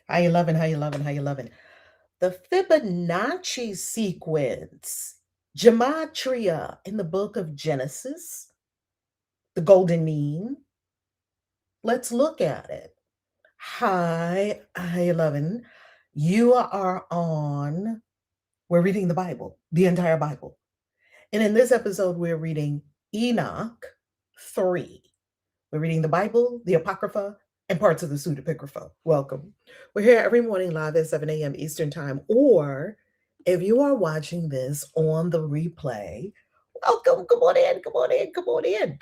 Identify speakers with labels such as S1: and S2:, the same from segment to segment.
S1: How you loving? How you loving? How you loving? The Fibonacci sequence, Gemmatria in the book of Genesis, the golden mean. Let's look at it. Hi, how you loving? You are on, we're reading the Bible, the entire Bible. And in this episode, we're reading Enoch 3. We're reading the Bible, the Apocrypha, and parts of the Pseudipigrapha. Welcome. We're here every morning live at 7 a.m. Eastern Time. Or if you are watching this on the replay, welcome. Come on in. Come on in. Come on in.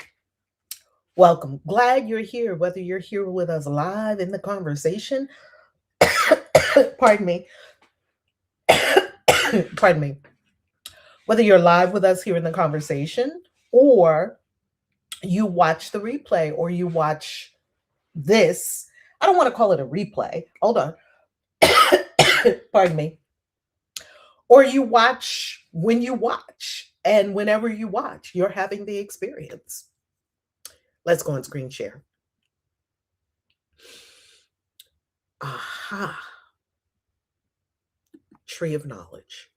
S1: Welcome. Glad you're here, whether you're here with us live in the conversation. Pardon me. Pardon me. Whether you're live with us here in the conversation or you watch the replay or you watch this. I don't want to call it a replay. Hold on. Pardon me. Or you watch when you watch, and whenever you watch, you're having the experience. Let's go on screen share. Aha. Tree of knowledge.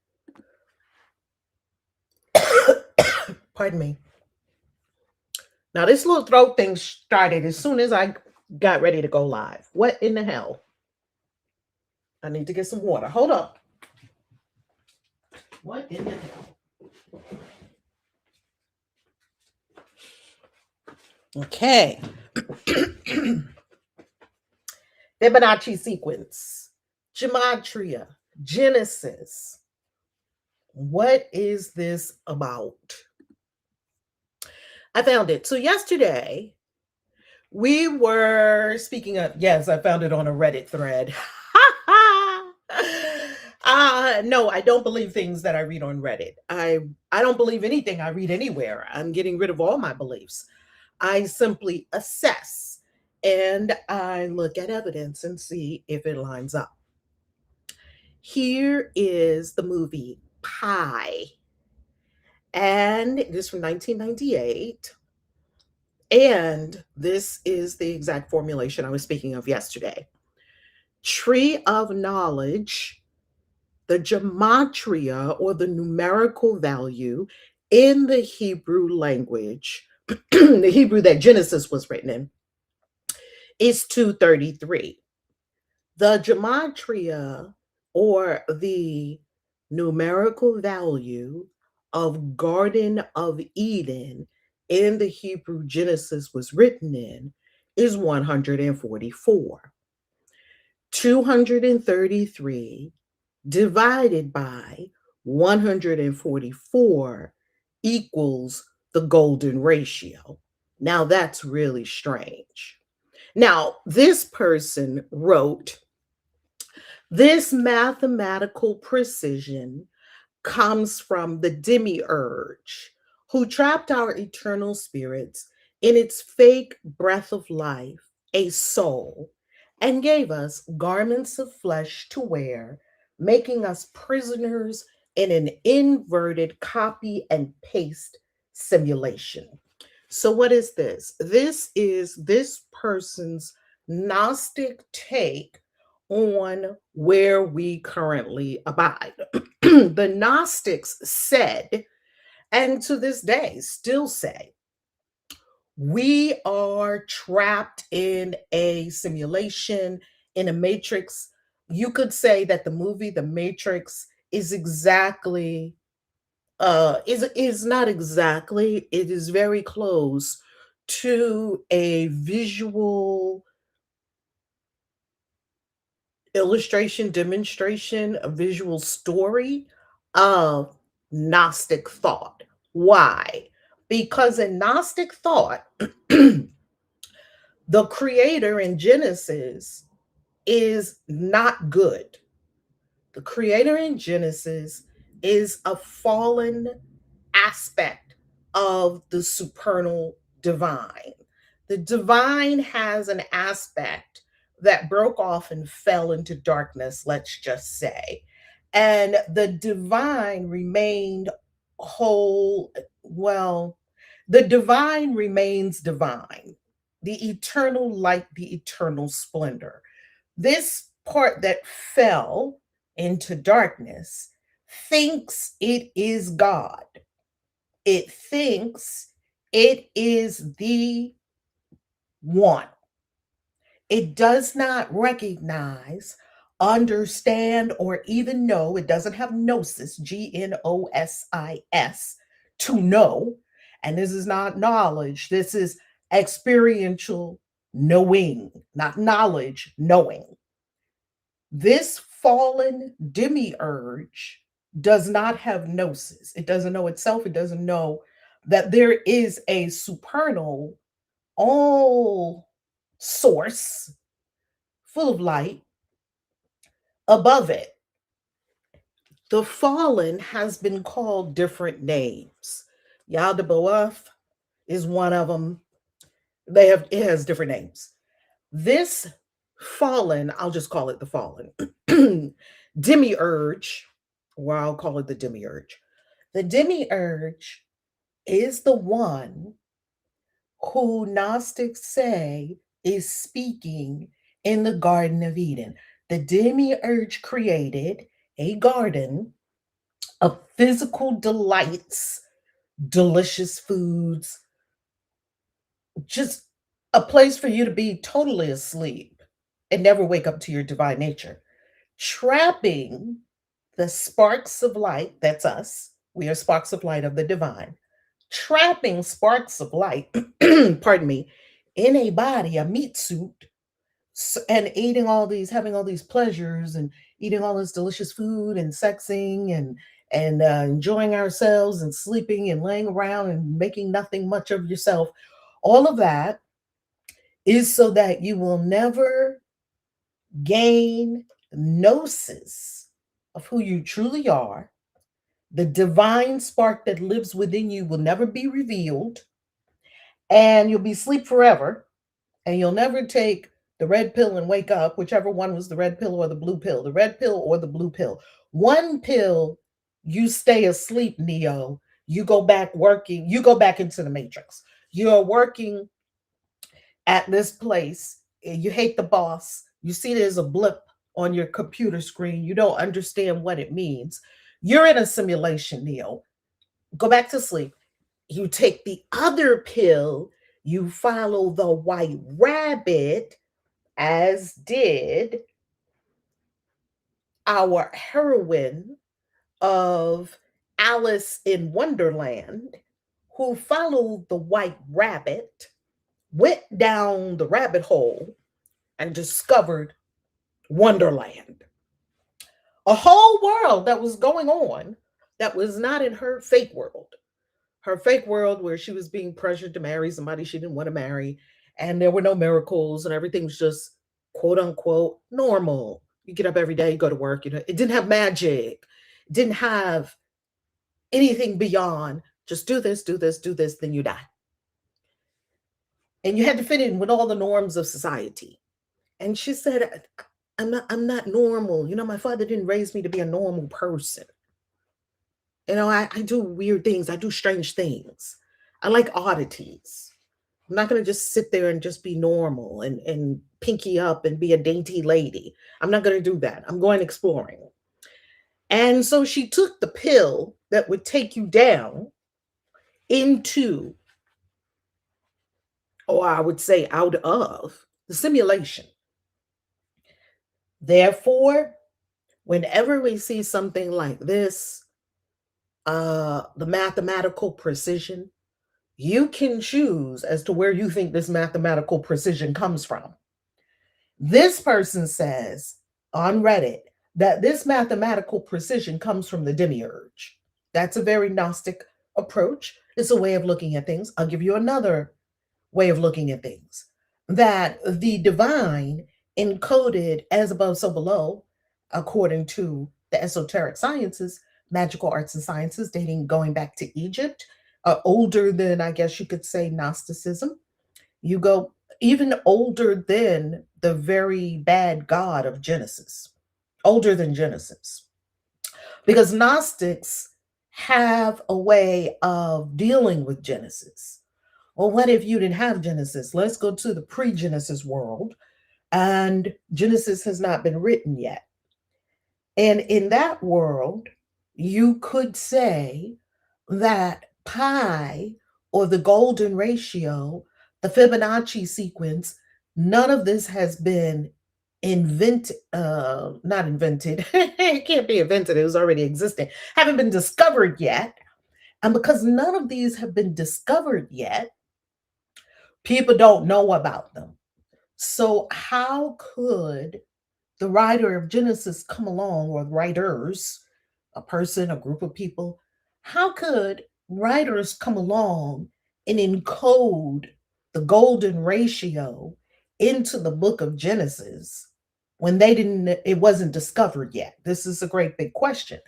S1: Pardon me. Now, this little throat thing started as soon as I got ready to go live. What in the hell? I need to get some water. Hold up. What in the hell? Okay. Fibonacci sequence, Gemmatria, Genesis. What is this about? I found it. So yesterday, we were speaking of, yes, I found it on a Reddit thread. No, I don't believe things that I read on Reddit. I don't believe anything I read anywhere. I'm getting rid of all my beliefs. I simply assess and I look at evidence and see if it lines up. Here is the movie Pi, and it is from 1998. And this is the exact formulation I was speaking of yesterday. Tree of knowledge, the gematria or the numerical value in the Hebrew language, the Hebrew that Genesis was written in, is 233. The gematria or the numerical value of Garden of Eden in the Hebrew Genesis was written in is 144. 233 divided by 144 equals the golden ratio. Now that's really strange. Now, this person wrote, this mathematical precision comes from the demiurge who trapped our eternal spirits in its fake breath of life, a soul, and gave us garments of flesh to wear, making us prisoners in an inverted copy and paste simulation. So, what is this? This is this person's Gnostic take on where we currently abide. The Gnostics said, and to this day still say, we are trapped in a simulation, in a matrix. You could say that the movie The Matrix is exactly is not exactly, it is very close to a visual illustration, demonstration, a visual story of Gnostic thought. Why? Because in Gnostic thought, the creator in Genesis is not good. The creator in Genesis is a fallen aspect of the supernal divine. The divine has an aspect that broke off and fell into darkness, let's just say. And the divine remained whole. Well, the divine remains divine, the eternal light, the eternal splendor. This part that fell into darkness thinks it is God. It thinks it is the one. It does not recognize, understand, or even know. It doesn't have gnosis, Gnosis, to know. And this is not knowledge. This is experiential knowing, not knowledge, knowing. This fallen demiurge does not have gnosis. It doesn't know itself. It doesn't know that there is a supernal all source full of light above it. The fallen has been called different names. Yaldabaoth is one of them. It has different names. This fallen, I'll just call it the fallen demiurge, or I'll call it the demiurge. The demiurge is the one who Gnostics say is speaking in the Garden of Eden. The demiurge created a garden of physical delights, delicious foods, just a place for you to be totally asleep and never wake up to your divine nature, trapping the sparks of light. That's us. We are sparks of light of the divine, trapping sparks of light, pardon me, in a body, a meat suit, and eating all these, having all these pleasures, and eating all this delicious food, and sexing, and enjoying ourselves, and sleeping, and laying around, and making nothing much of yourself. All of that is so that you will never gain gnosis of who you truly are. The divine spark that lives within you will never be revealed, and you'll be asleep forever, and you'll never take the red pill and wake up, whichever one was the red pill or the blue pill, the red pill or the blue pill. One pill, you stay asleep, Neo. You go back working, you go back into the matrix. You're working at this place, you hate the boss, you see there's a blip on your computer screen, you don't understand what it means. You're in a simulation, Neo. Go back to sleep. You take the other pill, you follow the white rabbit, as did our heroine of Alice in Wonderland, who followed the white rabbit, went down the rabbit hole, and discovered Wonderland. A whole world that was going on that was not in her fake world. Her fake world where she was being pressured to marry somebody she didn't want to marry, and there were no miracles, and everything was just quote unquote normal. You get up every day, you go to work, it didn't have magic, it didn't have anything beyond just do this, do this, do this, then you die. And you had to fit in with all the norms of society. And she said, I'm not normal. My father didn't raise me to be a normal person. I do weird things. I do strange things. I like oddities. I'm not going to just sit there and just be normal and pinky up and be a dainty lady. I'm not going to do that. I'm going exploring. And so she took the pill that would take you down into, or I would say out of, the simulation. Therefore, whenever we see something like this, the mathematical precision, you can choose as to where you think this mathematical precision comes from. This person says on Reddit that this mathematical precision comes from the demiurge. That's a very Gnostic approach. It's a way of looking at things. I'll give you another way of looking at things. That the divine encoded as above, so below, according to the esoteric sciences, magical arts and sciences going back to Egypt, older than, I guess you could say, Gnosticism. You go even older than the very bad God of Genesis, older than Genesis. Because Gnostics have a way of dealing with Genesis. Well, what if you didn't have Genesis? Let's go to the pre-Genesis world. and Genesis has not been written yet. And in that world, you could say that pi, or the golden ratio, the Fibonacci sequence, none of this has been invented, not invented, it can't be invented, it was already existing, haven't been discovered yet. And because none of these have been discovered yet, people don't know about them. So, how could the writer of Genesis come along, or writers, a person, a group of people, how could writers come along and encode the golden ratio into the book of Genesis when it wasn't discovered yet? This is a great big question.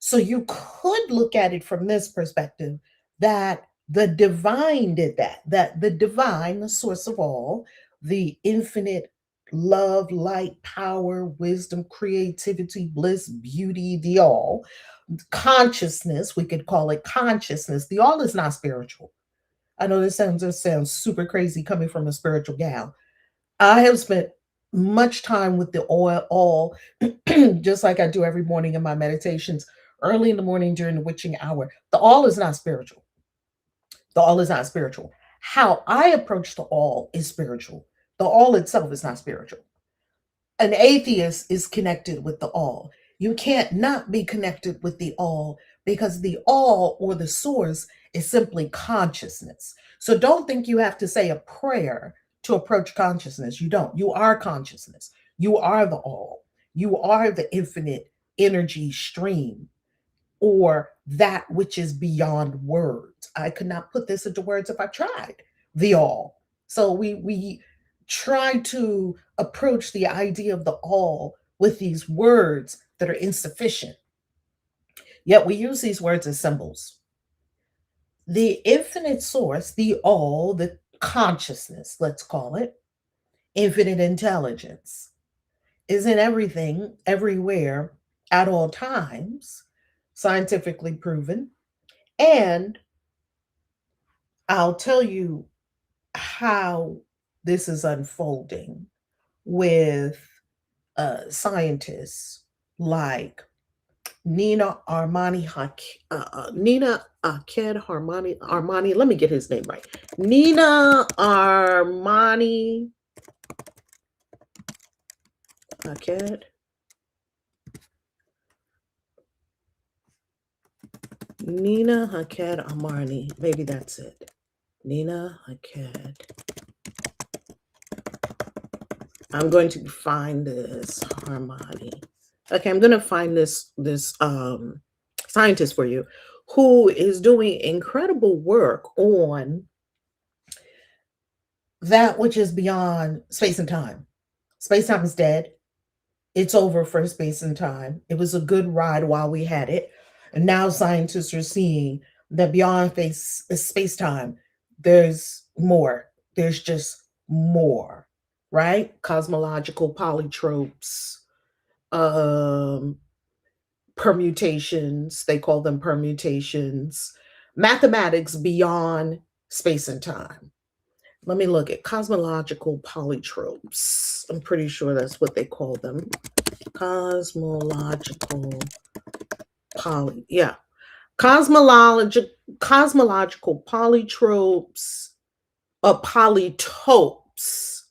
S1: So you could look at it from this perspective, that the divine did that the divine, the source of all, the infinite love, light, power, wisdom, creativity, bliss, beauty, the all, consciousness, we could call it consciousness. The all is not spiritual. I know this sounds super crazy coming from a spiritual gal. I have spent much time with the all, just like I do every morning in my meditations, early in the morning during the witching hour. The all is not spiritual. The all is not spiritual. How I approach the all is spiritual. The all itself is not spiritual. An atheist is connected with the all. You can't not be connected with the all, because the all, or the source, is simply consciousness. So don't think you have to say a prayer to approach consciousness. You don't. You are consciousness. You are the all. You are the infinite energy stream, or that which is beyond words. I could not put this into words if I tried. The all. So we try to approach the idea of the all with these words that are insufficient. Yet we use these words as symbols. The infinite source, the all, the consciousness, let's call it, infinite intelligence, is in everything, everywhere, at all times, scientifically proven. And I'll tell you how this is unfolding with scientists like Nina Aked Armani. Let me get his name right. Nina Armani Aked. Nina Aked Armani. Maybe that's it. Nina Aked. I'm going to find this Armani. Okay, I'm going to find this scientist for you, who is doing incredible work on that which is beyond space and time. Space time is dead. It's over for space and time. It was a good ride while we had it. And now scientists are seeing that beyond space time, there's more. There's just more, right? Cosmological polytropes, permutations, they call them permutations, mathematics beyond space and time. Let me look at cosmological polytropes. I'm pretty sure that's what they call them. Cosmological cosmological polytropes, polytopes.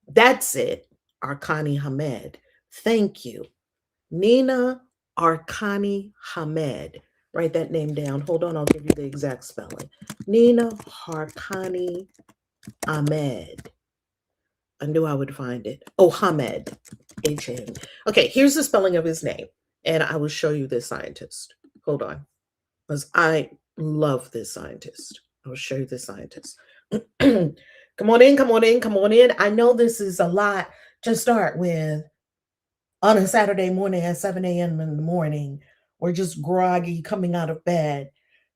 S1: That's it. Arkani Hamed. Thank you. Nina Arkani Hamed. Write that name down. Hold on, I'll give you the exact spelling. Nina Arkani Ahmed. I knew I would find it. Oh, Hamed. H-A-M. Okay, here's the spelling of his name. And I will show you this scientist. Hold on. Because I love this scientist. I'll show you this scientist. Come on in, come on in, come on in. I know this is a lot to start with on a Saturday morning at 7 a.m. in the morning. We're just groggy coming out of bed.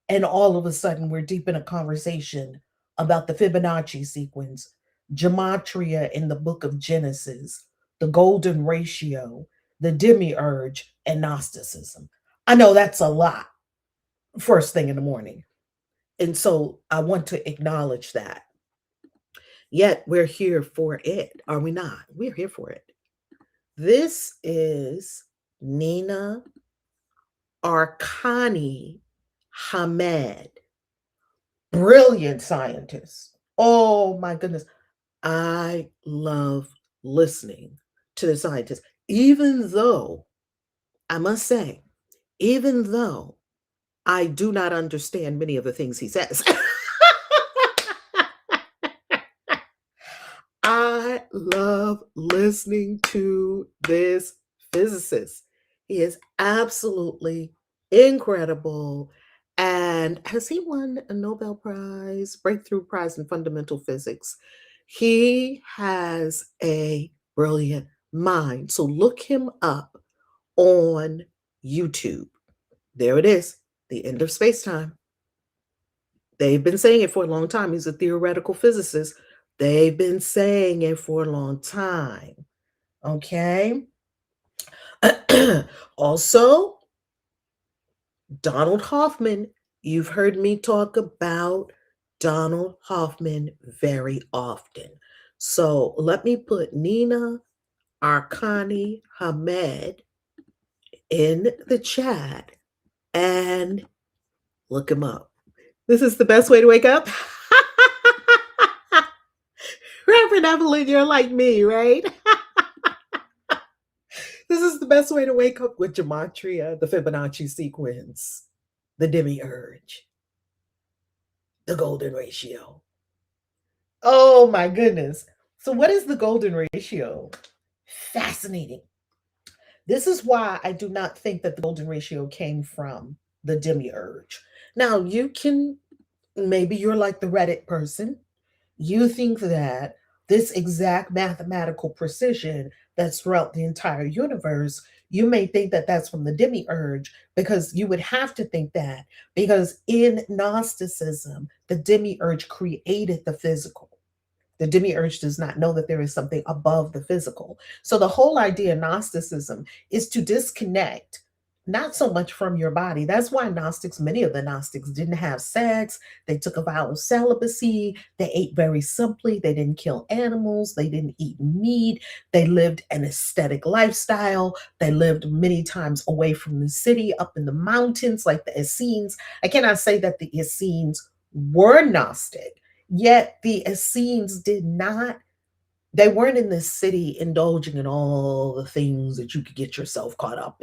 S1: And all of a sudden, we're deep in a conversation about the Fibonacci sequence, Gemmatria in the book of Genesis, the golden ratio, the demiurge, and Gnosticism. I know that's a lot first thing in the morning. And so I want to acknowledge that. Yet we're here for it, are we not? We're here for it. This is Nina Arkani Hamed. Brilliant scientist. Oh my goodness. I love listening to the scientists, even though, I must say, even though I do not understand many of the things he says. I love listening to this physicist. He is absolutely incredible. And has he won a Nobel Prize, Breakthrough Prize in Fundamental Physics? He has a brilliant mind. So look him up on YouTube. There it is, The End of Space-Time. They've been saying it for a long time. He's a theoretical physicist. They've been saying it for a long time. Okay. Also, Donald Hoffman. You've heard me talk about Donald Hoffman very often. So let me put Nina Arkani Hamed in the chat and look him up. This is the best way to wake up. Reverend Evelyn, you're like me, right? This is the best way to wake up with Gemmatria, the Fibonacci sequence, the demiurge, the golden ratio. Oh my goodness. So, what is the golden ratio? Fascinating. This is why I do not think that the golden ratio came from the demiurge. Now, you can, maybe you're like the Reddit person. You think that this exact mathematical precision that's throughout the entire universe, you may think that that's from the demiurge, because you would have to think that, because in Gnosticism, the demiurge created the physical. The demiurge does not know that there is something above the physical. So the whole idea of Gnosticism is to disconnect not so much from your body. That's why Gnostics, many of the Gnostics didn't have sex. They took a vow of celibacy. They ate very simply. They didn't kill animals. They didn't eat meat. They lived an aesthetic lifestyle. They lived many times away from the city, up in the mountains, like the Essenes. I cannot say that the Essenes were Gnostic, yet the Essenes did not, they weren't in the city indulging in all the things that you could get yourself caught up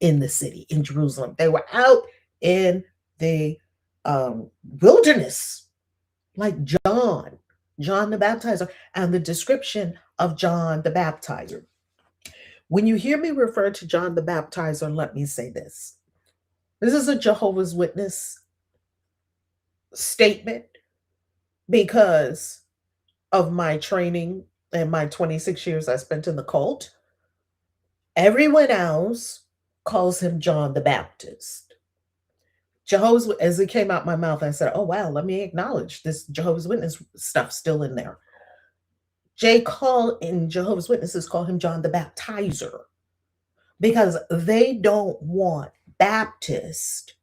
S1: in the city, in Jerusalem. They were out in the wilderness, like John the Baptizer, and the description of John the Baptizer. When you hear me refer to John the Baptizer, let me say this. This is a Jehovah's Witness statement because of my training and my 26 years I spent in the cult. Everyone else calls him John the Baptist. Jehovah's, as it came out my mouth, I said, oh, wow, let me acknowledge this Jehovah's Witness stuff still in there. Jehovah's Witnesses call him John the Baptizer because they don't want Baptist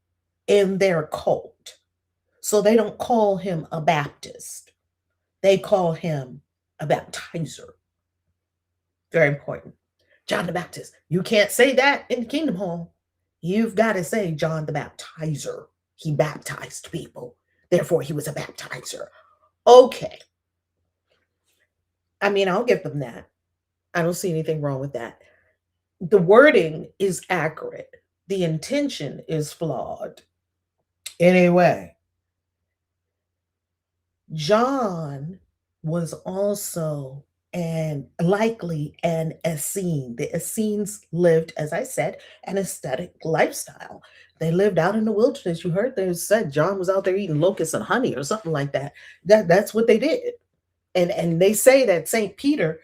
S1: in their cult. So they don't call him a Baptist. They call him a baptizer. Very important. John the Baptist. You can't say that in Kingdom Hall. You've got to say John the Baptizer. He baptized people. Therefore, he was a baptizer. Okay. I mean, I'll give them that. I don't see anything wrong with that. The wording is accurate. The intention is flawed. Anyway, John was also likely an Essene. The Essenes lived, as I said, an aesthetic lifestyle. They lived out in the wilderness. You heard they said John was out there eating locusts and honey or something like that. That's what they did. And they say that St. Peter,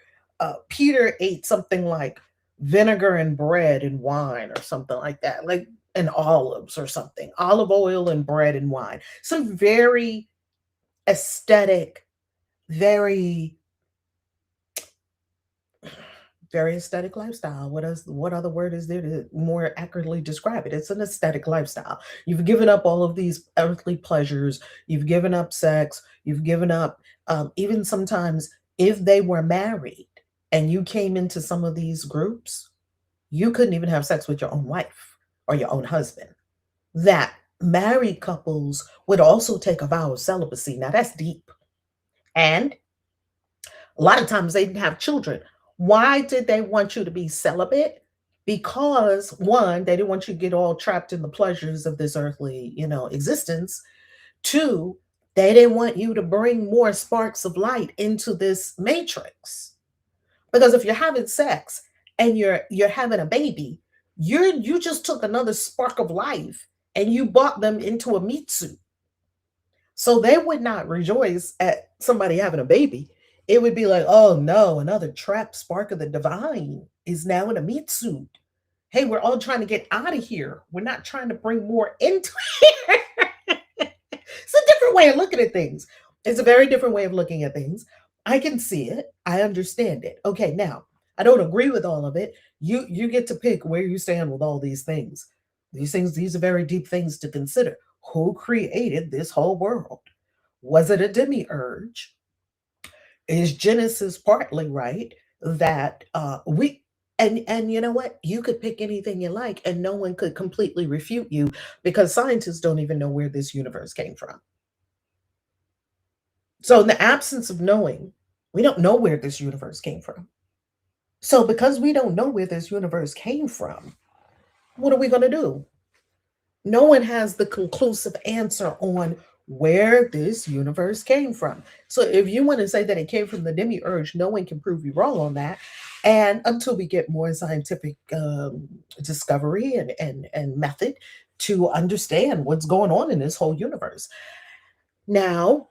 S1: Peter ate something like vinegar and bread and wine or something like that, like and olives or something, olive oil and bread and wine. Some very aesthetic, very Very aesthetic lifestyle. What other word is there to more accurately describe it? It's an aesthetic lifestyle. You've given up all of these earthly pleasures. You've given up sex. You've given up even sometimes if they were married and you came into some of these groups, you couldn't even have sex with your own wife or your own husband. That married couples would also take a vow of celibacy. Now that's deep. And a lot of times they didn't have children. Why did they want you to be celibate? Because one, they didn't want you to get all trapped in the pleasures of this earthly, existence. Two, they didn't want you to bring more sparks of light into this matrix. Because if you're having sex and you're having a baby, you just took another spark of life and you brought them into a meat suit. So they would not rejoice at somebody having a baby. It would be like, oh no, another trapped spark of the divine is now in a meat suit. Hey, we're all trying to get out of here. We're not trying to bring more into here. It's a different way of looking at things. It's a very different way of looking at things. I can see it. I understand it. Okay, now I don't agree with all of it. You get to pick where you stand with all these things. These are very deep things to consider. Who created this whole world? Was it a demiurge? Is Genesis partly right that we and you know what? You could pick anything you like, and no one could completely refute you because scientists don't even know where this universe came from. So, in the absence of knowing, we don't know where this universe came from. So, because we don't know where this universe came from, what are we going to do? No one has the conclusive answer on where this universe came from. So if you want to say that it came from the demiurge, no one can prove you wrong on that. And until we get more scientific discovery and method to understand what's going on in this whole universe. Now,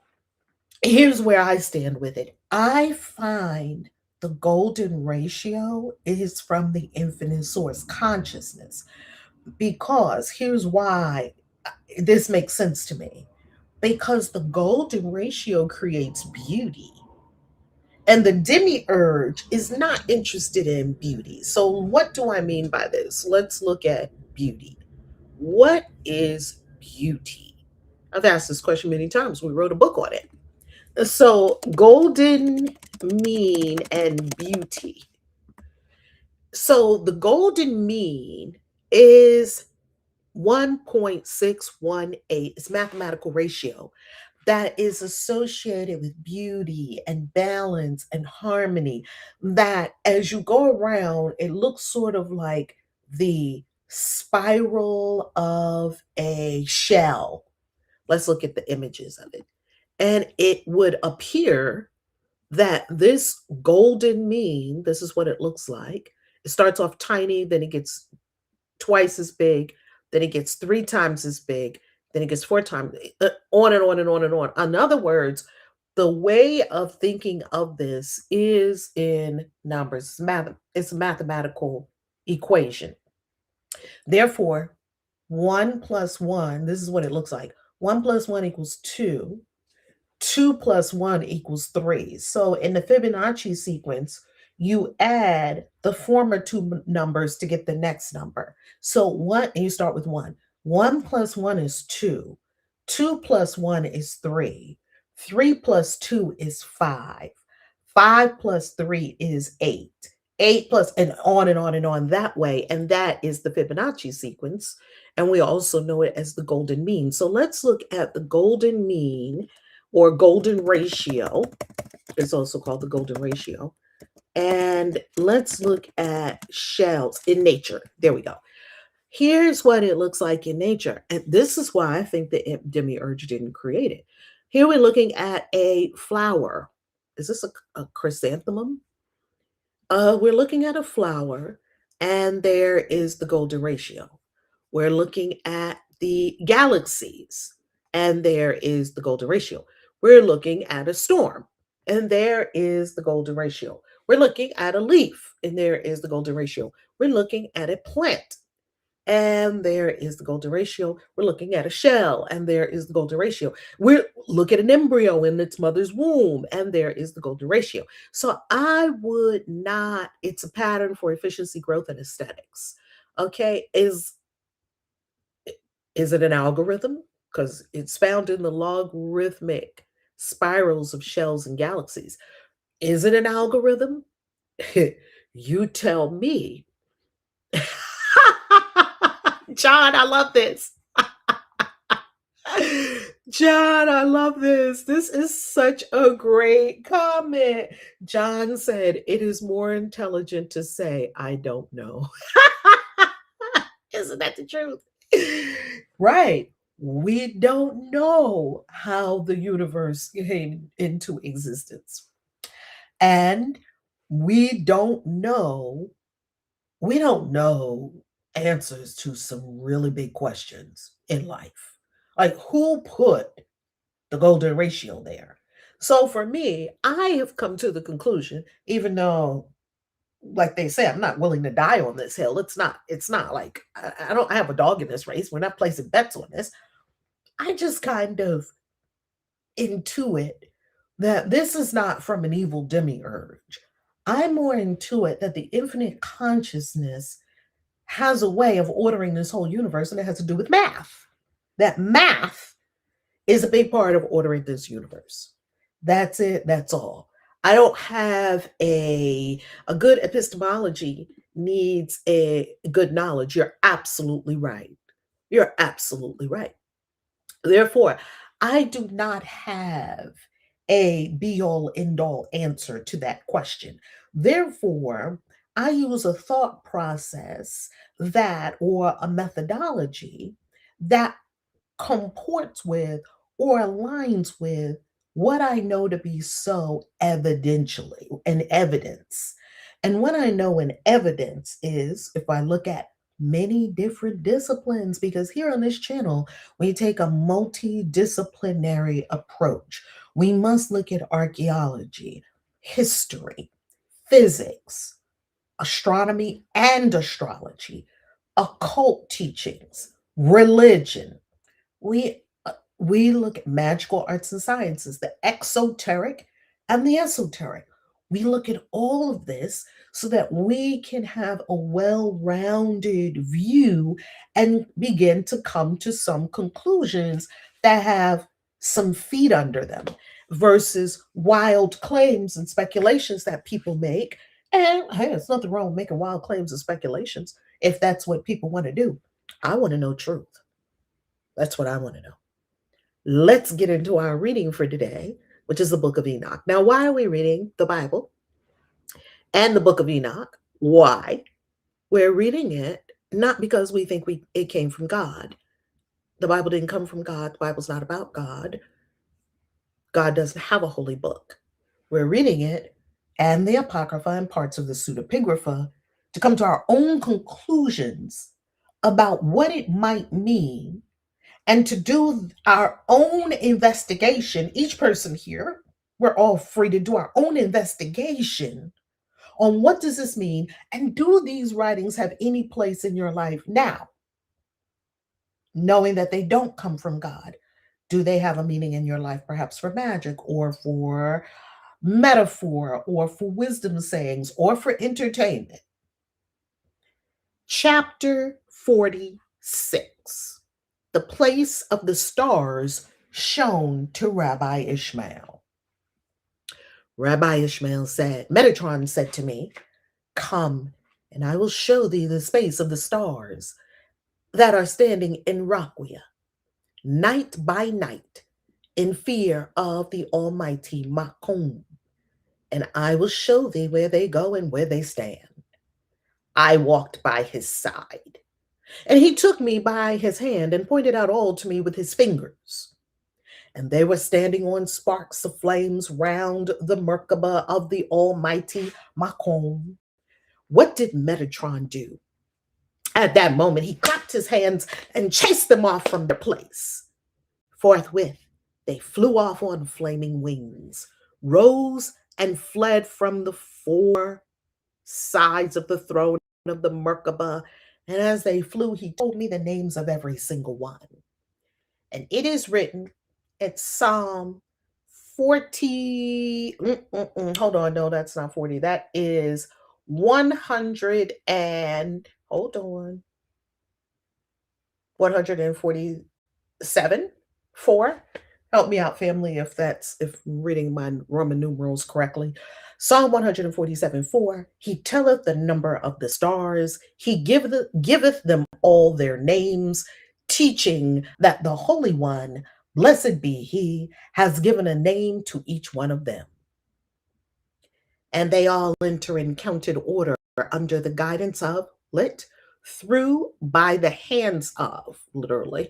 S1: here's where I stand with it. I find the golden ratio is from the infinite source consciousness, because here's why this makes sense to me. Because the golden ratio creates beauty, and the demiurge is not interested in beauty. So, what do I mean by this? Let's look at beauty. What is beauty? I've asked this question many times. We wrote a book on it. So, golden mean and beauty. So, the golden mean is 1.618. It's mathematical ratio that is associated with beauty and balance and harmony. That as you go around, it looks sort of like the spiral of a shell. Let's look at the images of it. And it would appear that this golden mean, this is what it looks like. It starts off tiny, then it gets twice as big, then it gets three times as big, then it gets four times, on and on and on and on. In other words, the way of thinking of this is in numbers. It's a mathematical equation. Therefore, 1 plus 1, this is what it looks like. 1 plus 1 equals 2. 2 plus 1 equals 3. So in the Fibonacci sequence, you add the former two numbers to get the next number. So what, and you start with 1. 1 plus 1 is 2. 2 plus 1 is 3. 3 plus 2 is 5. 5 plus 3 is 8. 8 plus, and on and on and on that way. And that is the Fibonacci sequence. And we also know it as the golden mean. So let's look at the golden mean or golden ratio. It's also called the golden ratio. And let's look at shells in nature. There we go. Here's what it looks like in nature. And this is why I think the demiurge didn't create it. Here we're looking at a flower. Is this a chrysanthemum? We're looking at a flower, and there is the golden ratio. We're looking at the galaxies, and there is the golden ratio. We're looking at a storm, and there is the golden ratio. We're looking at a leaf, and there is the golden ratio. We're looking at a plant, and there is the golden ratio. We're looking at a shell, and there is the golden ratio. We're look at an embryo in its mother's womb, and there is the golden ratio. So I would not, it's a pattern for efficiency, growth, and aesthetics. Okay, is it an algorithm? Because it's found in the logarithmic spirals of shells and galaxies. Is it an algorithm? You tell me. John, I love this. John, I love this. This is such a great comment. John said, it is more intelligent to say, I don't know. Isn't that the truth? Right. We don't know how the universe came into existence. And we don't know answers to some really big questions in life. Like, who put the golden ratio there? So for me, I have come to the conclusion, even though, like they say, I'm not willing to die on this hill. It's not like I don't have a dog in this race. We're not placing bets on this. I just kind of intuit that this is not from an evil demiurge. I'm more intuit that the infinite consciousness has a way of ordering this whole universe, and it has to do with math. That math is a big part of ordering this universe. That's it. That's all. I don't have a good epistemology needs a good knowledge. You're absolutely right. You're absolutely right. Therefore, I do not have a be all end all answer to that question. Therefore, I use a thought process or a methodology that comports with or aligns with what I know to be so evidentially in evidence. And what I know in evidence is if I look at many different disciplines, because here on this channel, we take a multidisciplinary approach. We must look at archaeology, history, physics, astronomy and astrology, occult teachings, religion. We we look at magical arts and sciences, the exoteric and the esoteric. We look at all of this so that we can have a well-rounded view and begin to come to some conclusions that have some feet under them versus wild claims and speculations that people make. And hey, there's nothing wrong with making wild claims and speculations if that's what people want to do. I want to know truth. That's what I want to know. Let's get into our reading for today, which is the book of Enoch. Now, why are we reading the Bible and the book of Enoch? Why? We're reading it not because we think it came from God. The Bible didn't come from God. The Bible's not about God. God doesn't have a holy book. We're reading it and the Apocrypha and parts of the Pseudipigrapha to come to our own conclusions about what it might mean and to do our own investigation. Each person here, we're all free to do our own investigation on what does this mean, and do these writings have any place in your life now, knowing that they don't come from God? Do they have a meaning in your life, perhaps for magic or for metaphor or for wisdom sayings or for entertainment? Chapter 46. The place of the stars shown to Rabbi Ishmael. Rabbi Ishmael said, Metatron said to me, come, and I will show thee the space of the stars that are standing in Raquia, night by night, in fear of the Almighty Makom, and I will show thee where they go and where they stand. I walked by his side, and he took me by his hand and pointed out all to me with his fingers. And they were standing on sparks of flames round the Merkaba of the Almighty Makom. What did Metatron do? At that moment, he clapped his hands and chased them off from their place. Forthwith, they flew off on flaming wings, rose and fled from the four sides of the throne of the Merkaba, And as they flew, he told me the names of every single one. And it is written, it's Psalm 40. Hold on, no, that's not 40. That is 100 and, hold on, 147, 4. Help me out, family, if I'm reading my Roman numerals correctly. Psalm 147, 4. He telleth the number of the stars. He giveth them all their names, teaching that the Holy One, blessed be he, has given a name to each one of them. And they all enter in counted order under the guidance of, lit, through, by the hands of, literally,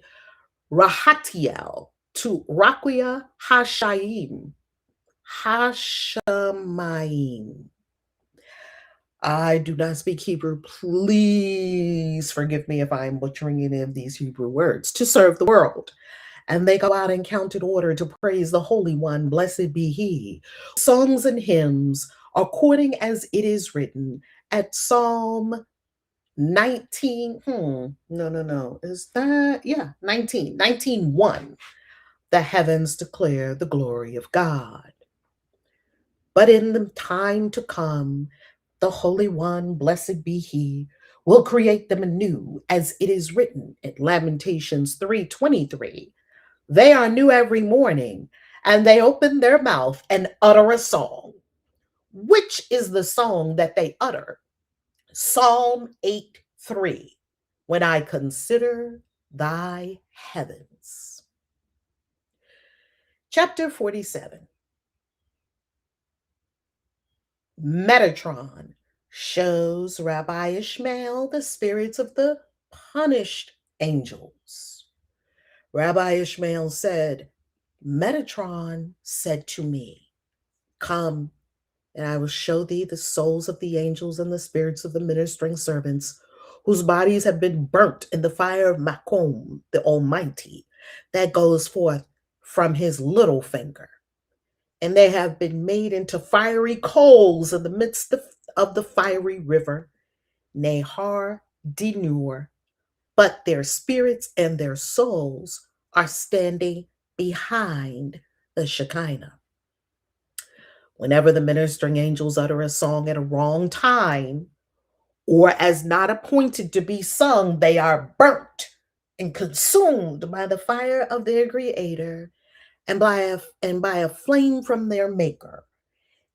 S1: Rahatiel to Raquia Hashaim. Hashamayim. I do not speak Hebrew. Please forgive me if I'm butchering any of these Hebrew words. To serve the world. And they go out in counted order to praise the Holy One. Blessed be he. Songs and hymns, according as it is written at Psalm 19. No. Is that? Yeah, 19. 19:1. The heavens declare the glory of God. But in the time to come, the Holy One, blessed be he, will create them anew, as it is written in Lamentations 3:23. They are new every morning, and they open their mouth and utter a song. Which is the song that they utter? Psalm 8:3. When I consider thy heavens. Chapter 47. Metatron shows Rabbi Ishmael the spirits of the punished angels. Rabbi Ishmael said, Metatron said to me, come, and I will show thee the souls of the angels and the spirits of the ministering servants, whose bodies have been burnt in the fire of Makom, the Almighty, that goes forth from his little finger. And they have been made into fiery coals in the midst of the fiery river, Nahar Dinur, but their spirits and their souls are standing behind the Shekinah. Whenever the ministering angels utter a song at a wrong time, or as not appointed to be sung, they are burnt and consumed by the fire of their Creator and by a flame from their Maker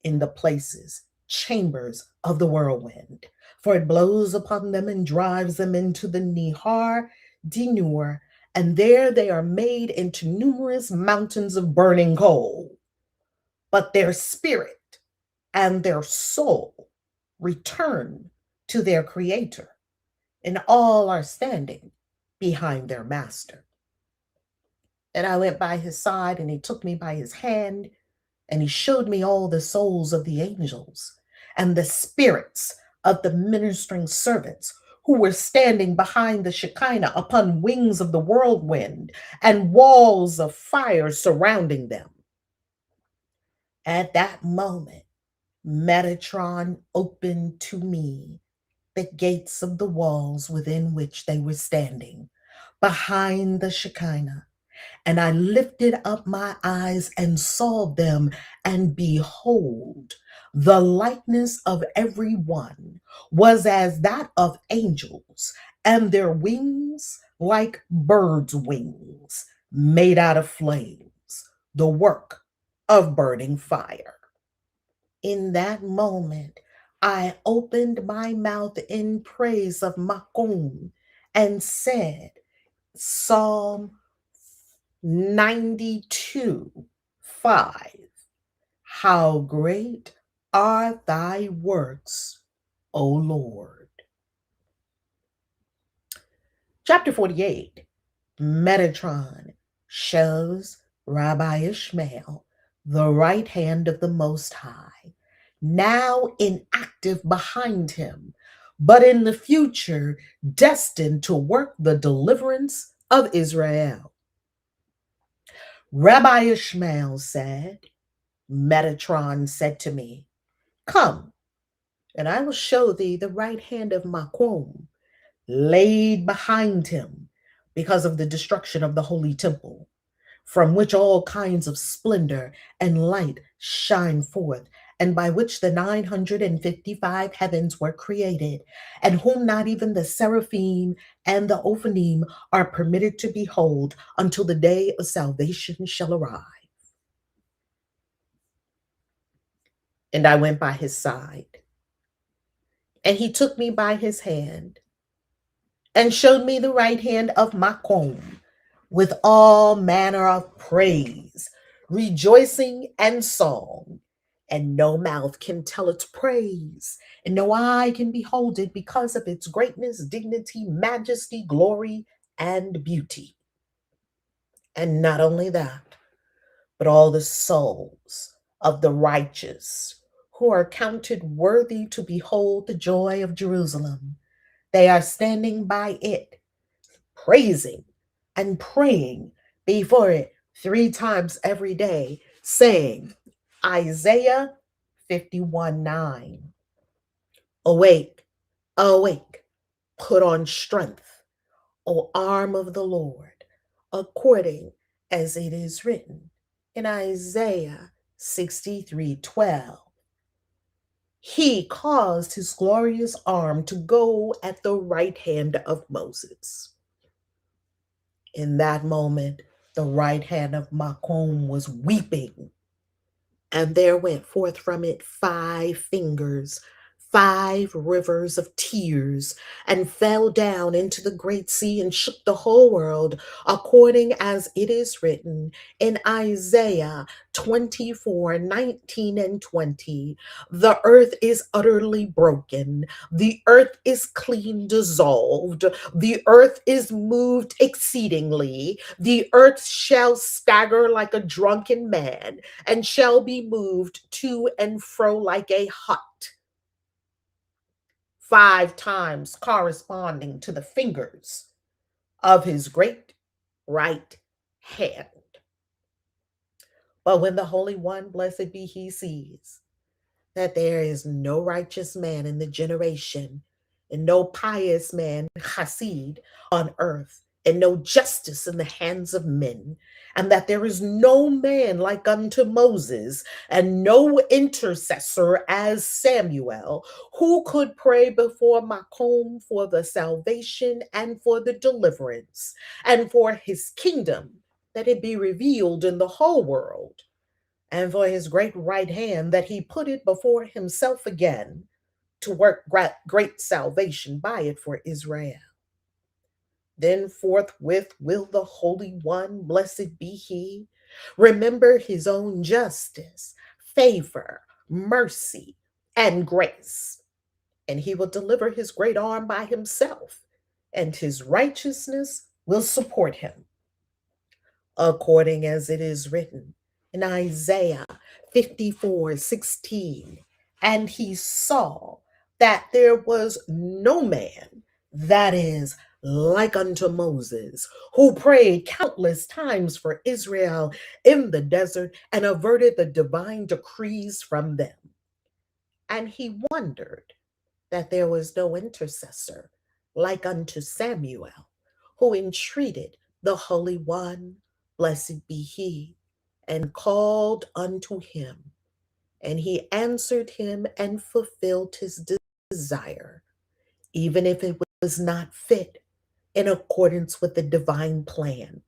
S1: in the places, chambers of the whirlwind. For it blows upon them and drives them into the Nihar Dinur, and there they are made into numerous mountains of burning coal. But their spirit and their soul return to their Creator, and all are standing behind their Master. And I went by his side, and he took me by his hand, and he showed me all the souls of the angels and the spirits of the ministering servants who were standing behind the Shekinah upon wings of the whirlwind and walls of fire surrounding them. At that moment, Metatron opened to me the gates of the walls within which they were standing, behind the Shekinah. And I lifted up my eyes and saw them, and behold, the likeness of every one was as that of angels, and their wings like birds' wings, made out of flames, the work of burning fire. In that moment, I opened my mouth in praise of Makom and said, Psalm 92:5. How great are thy works, O Lord. Chapter 48. Metatron shows Rabbi Ishmael the right hand of the Most High, now inactive behind him, but in the future destined to work the deliverance of Israel. Rabbi Ishmael said, Metatron said to me, come, and I will show thee the right hand of Makom, laid behind him because of the destruction of the holy temple, from which all kinds of splendor and light shine forth, and by which the 955 heavens were created, and whom not even the seraphim and the ophanim are permitted to behold until the day of salvation shall arrive. And I went by his side, and he took me by his hand, and showed me the right hand of Macom, with all manner of praise, rejoicing, and song. And no mouth can tell its praise, and no eye can behold it because of its greatness, dignity, majesty, glory, and beauty. And not only that, but all the souls of the righteous who are counted worthy to behold the joy of Jerusalem, they are standing by it, praising and praying before it 3 times every day, saying, Isaiah 51:9, awake, awake, put on strength, O arm of the Lord, according as it is written in Isaiah 63:12. He caused his glorious arm to go at the right hand of Moses. In that moment, the right hand of Macom was weeping, and there went forth from it 5 fingers, 5 rivers of tears, and fell down into the great sea and shook the whole world, according as it is written in Isaiah 24:19 and 20. The earth is utterly broken. The earth is clean dissolved. The earth is moved exceedingly. The earth shall stagger like a drunken man, and shall be moved to and fro like a hut. 5 times corresponding to the fingers of his great right hand. But when the Holy One, blessed be he, sees that there is no righteous man in the generation, and no pious man, chassid, on earth, and no justice in the hands of men, and that there is no man like unto Moses, and no intercessor as Samuel, who could pray before Macom for the salvation and for the deliverance, and for his kingdom, that it be revealed in the whole world, and for his great right hand, that he put it before himself again, to work great salvation by it for Israel. Then forthwith will the Holy One, blessed be he, remember his own justice, favor, mercy, and grace. And he will deliver his great arm by himself, and his righteousness will support him, according as it is written in Isaiah 54:16. And he saw that there was no man, that is, like unto Moses, who prayed countless times for Israel in the desert and averted the divine decrees from them. And he wondered that there was no intercessor like unto Samuel, who entreated the Holy One, blessed be he, and called unto him. And he answered him and fulfilled his desire, even if it was not fit in accordance with the divine plan.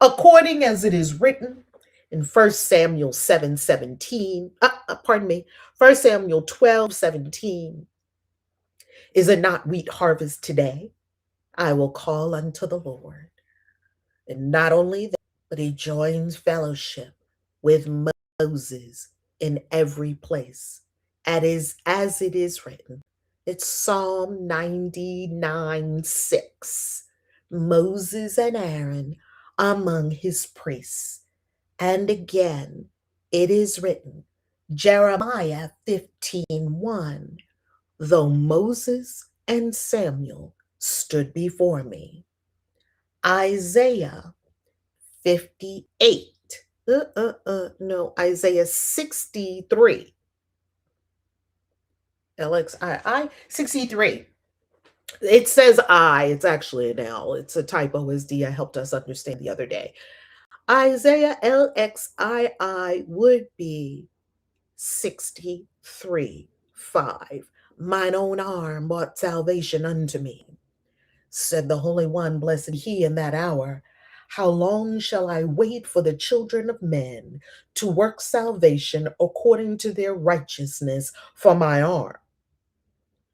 S1: According as it is written in 1 Samuel 7:17, pardon me, 1 Samuel 12:17. Is it not wheat harvest today? I will call unto the Lord. And not only that, but he joins fellowship with Moses in every place. As it is written. It's Psalm 99:6. Moses and Aaron among his priests. And again, it is written, Jeremiah 15:1. Though Moses and Samuel stood before me. Isaiah 58. No, Isaiah 63. LXII 63. It says I, it's actually an L. It's a typo, as Dia helped us understand the other day. Isaiah LXII would be 63 5. Mine own arm brought salvation unto me. Said the Holy One, blessed he in that hour. How long shall I wait for the children of men to work salvation according to their righteousness for my arm?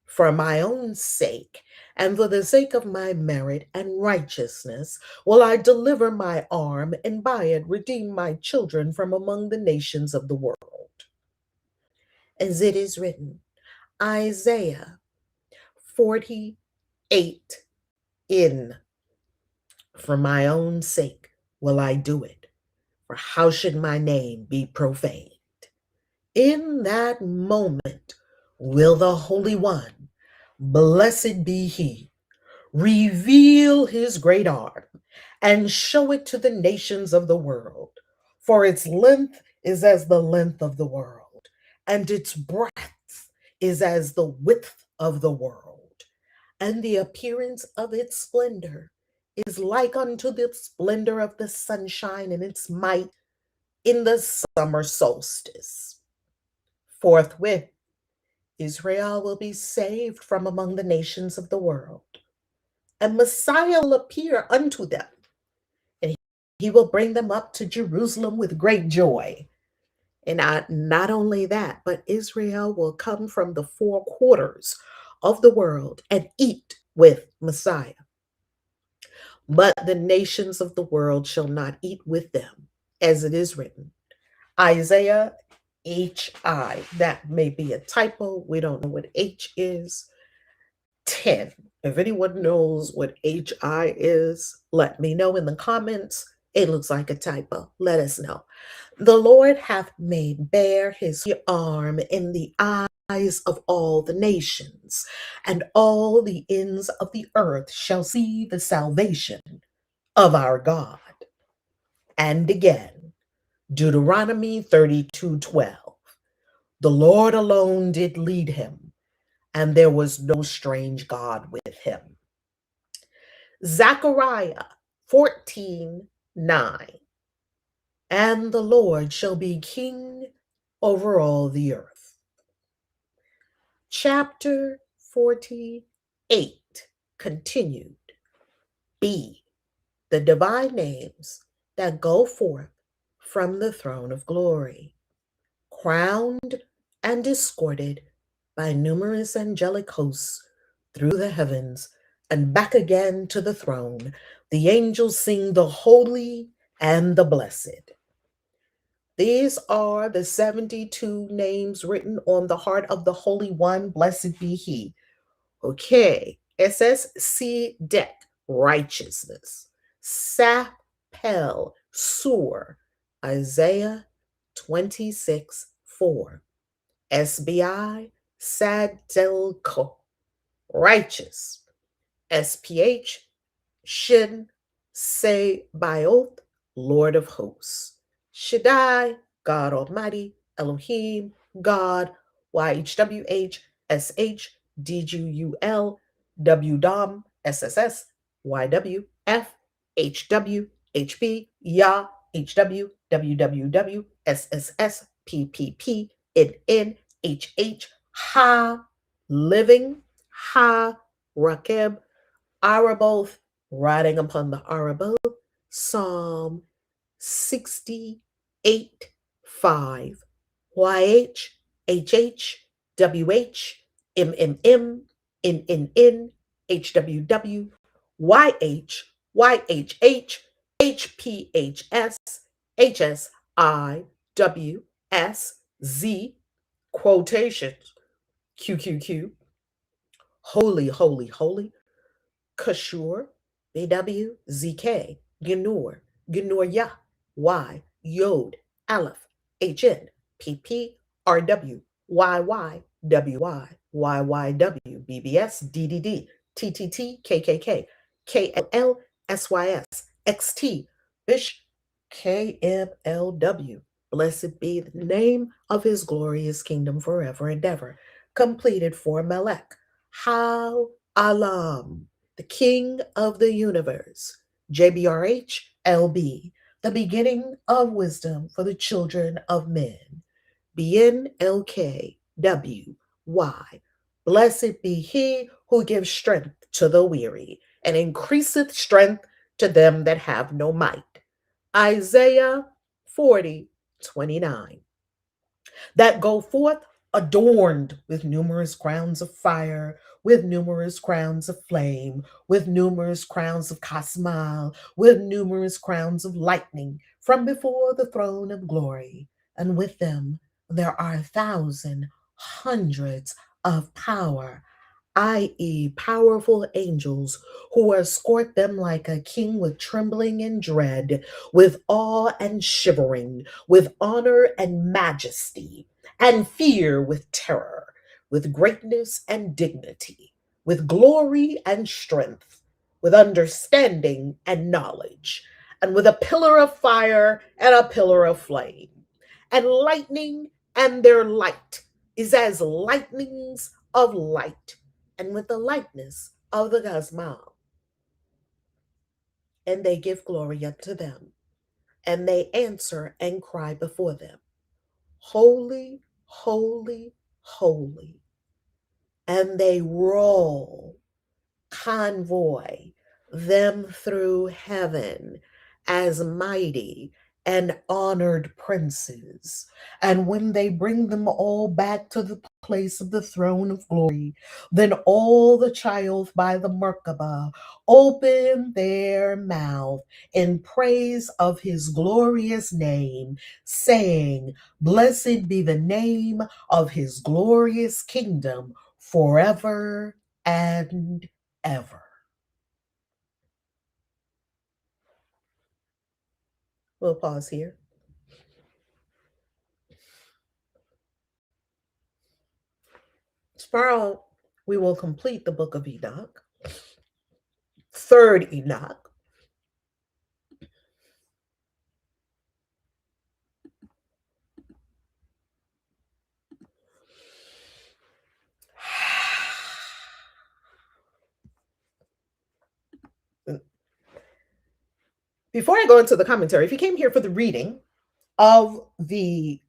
S1: For my own sake, and for the sake of my merit and righteousness, will I deliver my arm, and by it redeem my children from among the nations of the world. As it is written, Isaiah 48 in, for my own sake will I do it, for how should my name be profaned? In that moment will the Holy One, blessed be he, reveal his great arm and show it to the nations of the world. For its length is as the length of the world, and its breadth is as the width of the world. And the appearance of its splendor is like unto the splendor of the sunshine and its might in the summer solstice. Forthwith, Israel will be saved from among the nations of the world, and Messiah will appear unto them, and he will bring them up to Jerusalem with great joy. And not only that, but Israel will come from the four quarters of the world and eat with Messiah. But the nations of the world shall not eat with them, as it is written. Isaiah HI. That may be a typo. We don't know what H is. 10. If anyone knows what HI is, let me know in the comments. It looks like a typo. Let us know. The Lord hath made bare his arm in the eyes of all the nations, and all the ends of the earth shall see the salvation of our God. And again, Deuteronomy 32:12. The Lord alone did lead him, and there was no strange God with him. Zechariah 14:9. And the Lord shall be king over all the earth. Chapter 48 continued. B. The divine names that go forth from the throne of glory, crowned and escorted by numerous angelic hosts through the heavens and back again to the throne. The angels sing the holy and the blessed. These are the 72 names written on the heart of the Holy One, blessed be he. Okay, SSC deck, righteousness. Sapel, Sur, Isaiah 26:4. SBI, Sadelko, righteous. SPH, Shin, Say Baoth, Lord of hosts. Shaddai, God Almighty, Elohim, God, YHWH, SH, DGUL, WDOM, SSS, YW, F, HW, HB, Yah, HW, WWW, SSS, PPP, NN, HH, Ha, Living, Ha, Rakeb, Araboth, riding upon the Araboth, Psalm 68:5. YH, HH, WH, MMM, NNN, HWW, YH, YHH, HPHS, HSI, WS, Z, quotations, QQQ, holy, holy, holy, Kashur, BW, ZK, Gnur, Gnurya, Y, Yod, Aleph, HN, PP, RW, YY, WY, YYW, BBS, DDD, TTT, KKK, KLL, SYS, XT, Bish, KMLW. Blessed be the name of his glorious kingdom forever and ever, completed for Melech. How Alam, the King of the Universe. JBRH, LB, the beginning of wisdom for the children of men. BNLKWY. Blessed be he who gives strength to the weary and increaseth strength to them that have no might. Isaiah 40:29. That go forth adorned with numerous crowns of fire, with numerous crowns of flame, with numerous crowns of kasmal, with numerous crowns of lightning from before the throne of glory. And with them there are 1,000 hundreds of power, i.e., powerful angels who escort them like a king with trembling and dread, with awe and shivering, with honor and majesty, and fear with terror, with greatness and dignity, with glory and strength, with understanding and knowledge, and with a pillar of fire and a pillar of flame, and lightning, and their light is as lightnings of light, and with the likeness of the Gazmal. And they give glory unto them, and they answer and cry before them, Holy, holy, holy. And they roll convoy them through heaven as mighty and honored princes. And when they bring them all back to the place of the throne of glory, then all the child by the Merkabah open their mouth in praise of his glorious name, saying, Blessed be the name of his glorious kingdom forever and ever. We'll pause here. Tomorrow, we will complete the book of Enoch, third Enoch. Before I go into the commentary, if you came here for the reading of the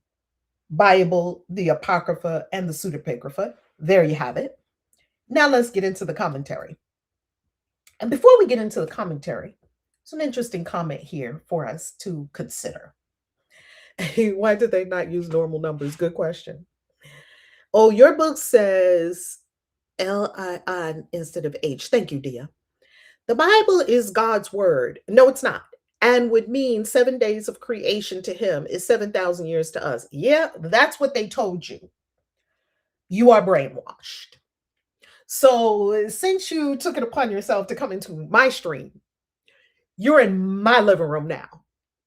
S1: Bible, the Apocrypha, and the Pseudipigrapha, there you have it. Now let's get into the commentary. And before we get into the commentary, it's an interesting comment here for us to consider. Why did they not use normal numbers? Good question. Oh, your book says L-I-I instead of H. Thank you, Dia. The Bible is God's word. No, it's not. And would mean 7 days of creation to him is 7,000 years to us. Yeah, that's what they told you. You are brainwashed. So since you took it upon yourself to come into my stream, you're in my living room now.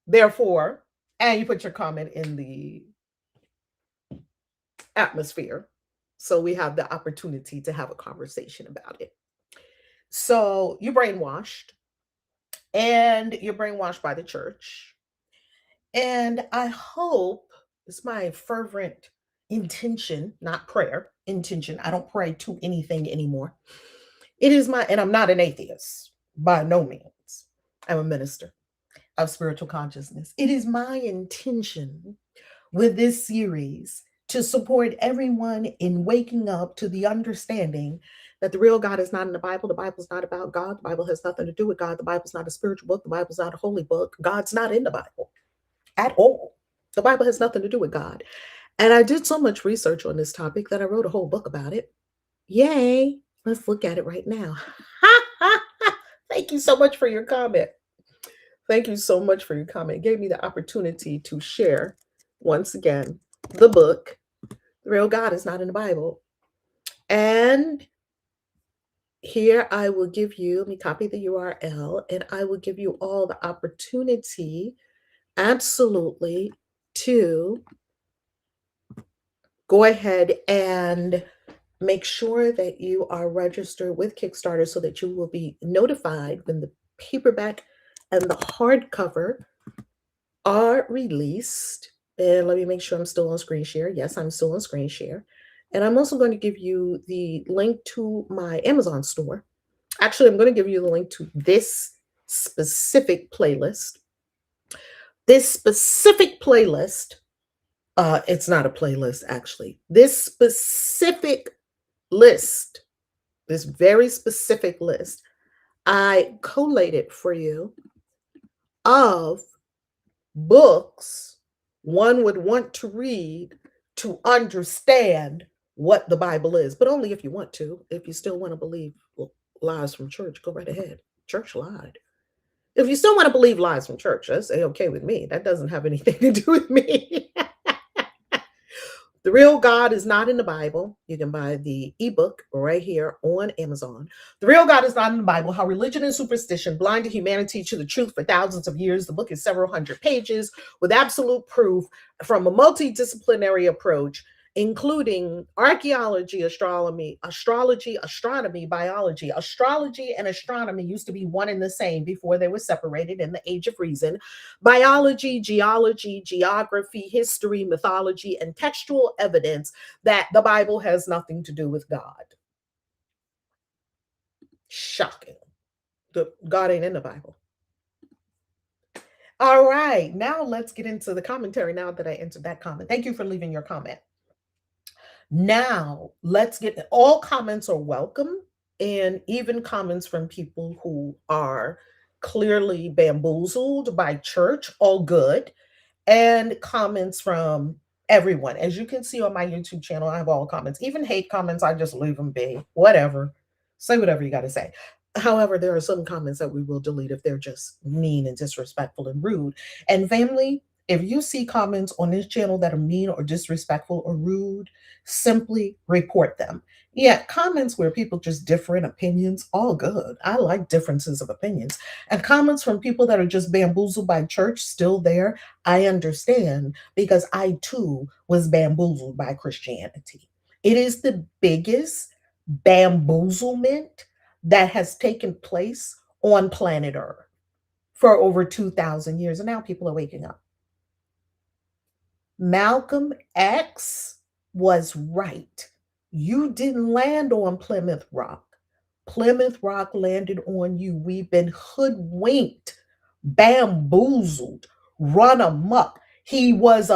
S1: Therefore, and you put your comment in the atmosphere. So we have the opportunity to have a conversation about it. So you're brainwashed, and you're brainwashed by the church. And I hope, it's my fervent intention, not prayer, intention. I don't pray to anything anymore. It is my, and I'm not an atheist by no means. I'm a minister of spiritual consciousness. It is my intention with this series to support everyone in waking up to the understanding that the real God is not in the Bible. The Bible's not about God. The Bible has nothing to do with God. The Bible's not a spiritual book. The Bible's not a holy book. God's not in the Bible at all. The Bible has nothing to do with God. And I did so much research on this topic that I wrote a whole book about it. Yay. Let's look at it right now. Thank you so much for your comment. Thank you so much for your comment. It gave me the opportunity to share, once again, the book, The Real God is Not in the Bible. And here I will give you, let me copy the URL, and I will give you all the opportunity, absolutely, to go ahead and make sure that you are registered with Kickstarter so that you will be notified when the paperback and the hardcover are released. And let me make sure I'm still on screen share. Yes, I'm still on screen share. And I'm also going to give you the link to my Amazon store. Actually, I'm going to give you the link to this specific playlist. This specific playlist, it's not a playlist actually. This specific list, this very specific list, I collated for you of books one would want to read to understand what the Bible is, but only if you want to. If you still want to believe lies from church, go right ahead. Church lied. If you still want to believe lies from church, that's okay with me. That doesn't have anything to do with me. The Real God is Not in the Bible. You can buy the ebook right here on Amazon. The Real God is Not in the Bible, How Religion and Superstition Blinded Humanity to the Truth for Thousands of Years. The book is several hundred pages with absolute proof from a multidisciplinary approach, including archaeology, astrology, astronomy, biology. Astrology and astronomy used to be one and the same before they were separated in the Age of Reason. Biology, geology, geography, history, mythology, and textual evidence that the Bible has nothing to do with God. Shocking. God ain't in the Bible. All right, now let's get into the commentary now that I entered that comment. Thank you for leaving your comment. Now, let's get all comments are welcome, and even comments from people who are clearly bamboozled by church, all good, and comments from everyone. As you can see on my YouTube channel, I have all comments, even hate comments. I just leave them be, whatever. Say whatever you got to say. However, there are some comments that we will delete if they're just mean and disrespectful and rude. And family, if you see comments on this channel that are mean or disrespectful or rude, simply report them. Yeah, comments where people just differ in opinions, all good. I like differences of opinions. And comments from people that are just bamboozled by church, still there, I understand, because I too was bamboozled by Christianity. It is the biggest bamboozlement that has taken place on planet Earth for over 2,000 years. And now people are waking up. Malcolm X was right. You didn't land on Plymouth Rock. Plymouth Rock landed on you. We've been hoodwinked, bamboozled, run amok. He was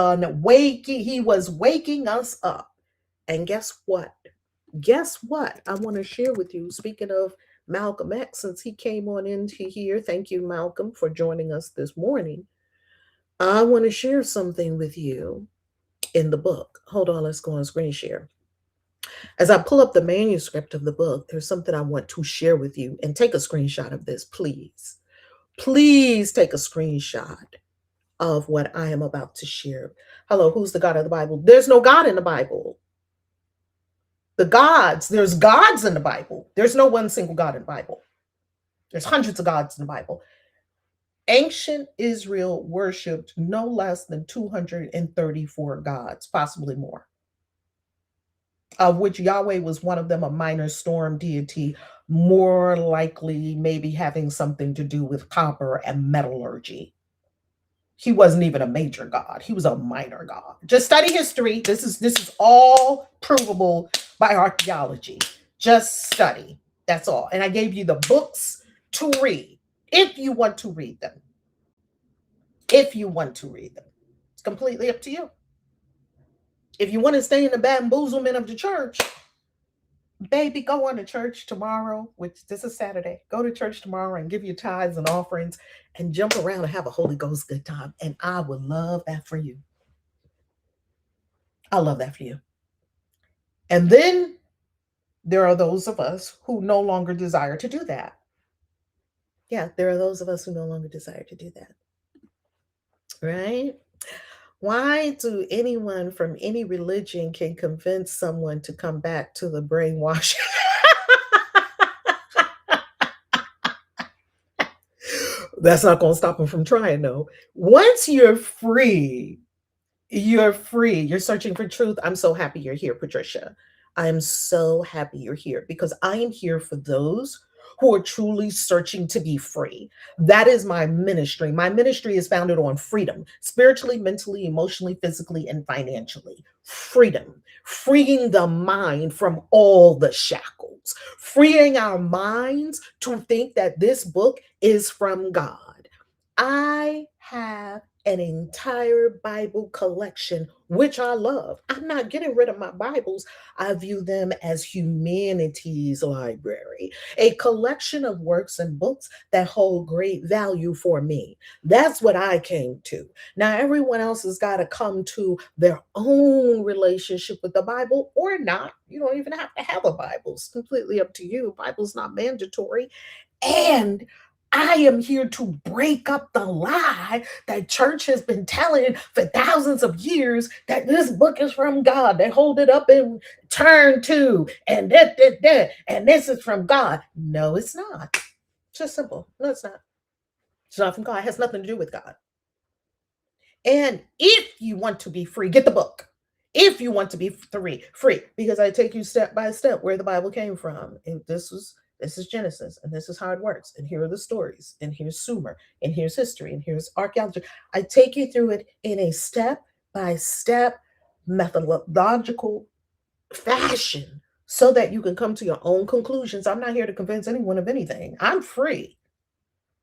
S1: waking us up. And guess what? Guess what? I want to share with you. Speaking of Malcolm X, since he came on into here, thank you, Malcolm, for joining us this morning. I want to share something with you in the book. Hold on, let's go on screen share. As I pull up the manuscript of the book, there's something I want to share with you, and take a screenshot of this, please. Please take a screenshot of what I am about to share. Hello, who's the God of the Bible? There's no God in the Bible. There's gods in the Bible. There's no one single God in the Bible. There's hundreds of gods in the Bible. Ancient Israel worshipped no less than 234 gods, possibly more, of which Yahweh was one of them, a minor storm deity, more likely maybe having something to do with copper and metallurgy. He wasn't even a major god. He was a minor god. Just study history. This is all provable by archaeology. Just study. That's all. And I gave you the books to read if you want to read them. If you want to read them. It's completely up to you. If you want to stay in the bamboozlement of the church, baby, go on to church tomorrow, which this is Saturday. Go to church tomorrow and give your tithes and offerings and jump around and have a Holy Ghost good time. And I would love that for you. I love that for you. And then there are those of us who no longer desire to do that. Yeah, there are those of us who no longer desire to do that. Right? Why do anyone from any religion can convince someone to come back to the brainwashing? That's not going to stop them from trying, though. Once you're free, you're free. You're searching for truth. I'm so happy you're here, Patricia. I am so happy you're here because I am here for those who are truly searching to be free. That is my ministry. My ministry is founded on freedom, spiritually, mentally, emotionally, physically, and financially. Freedom, freeing the mind from all the shackles, freeing our minds to think that this book is from God. I have an entire Bible collection, which I love. I'm not getting rid of my Bibles. I view them as humanity's library, a collection of works and books that hold great value for me. That's what I came to. Now, everyone else has got to come to their own relationship with the Bible or not. You don't even have to have a Bible. It's completely up to you. Bible's not mandatory. And I am here to break up the lie that church has been telling for thousands of years that this book is from God. They hold it up and turn to, and that, and this is from God. No, it's not. It's just simple. No, it's not. It's not from God. It has nothing to do with God. And if you want to be free, get the book. If you want to be free, because I take you step by step where the Bible came from. And this is Genesis, and this is how it works. And here are the stories, and here's Sumer, and here's history, and here's archaeology. I take you through it in a step by step methodological fashion so that you can come to your own conclusions. I'm not here to convince anyone of anything. I'm free.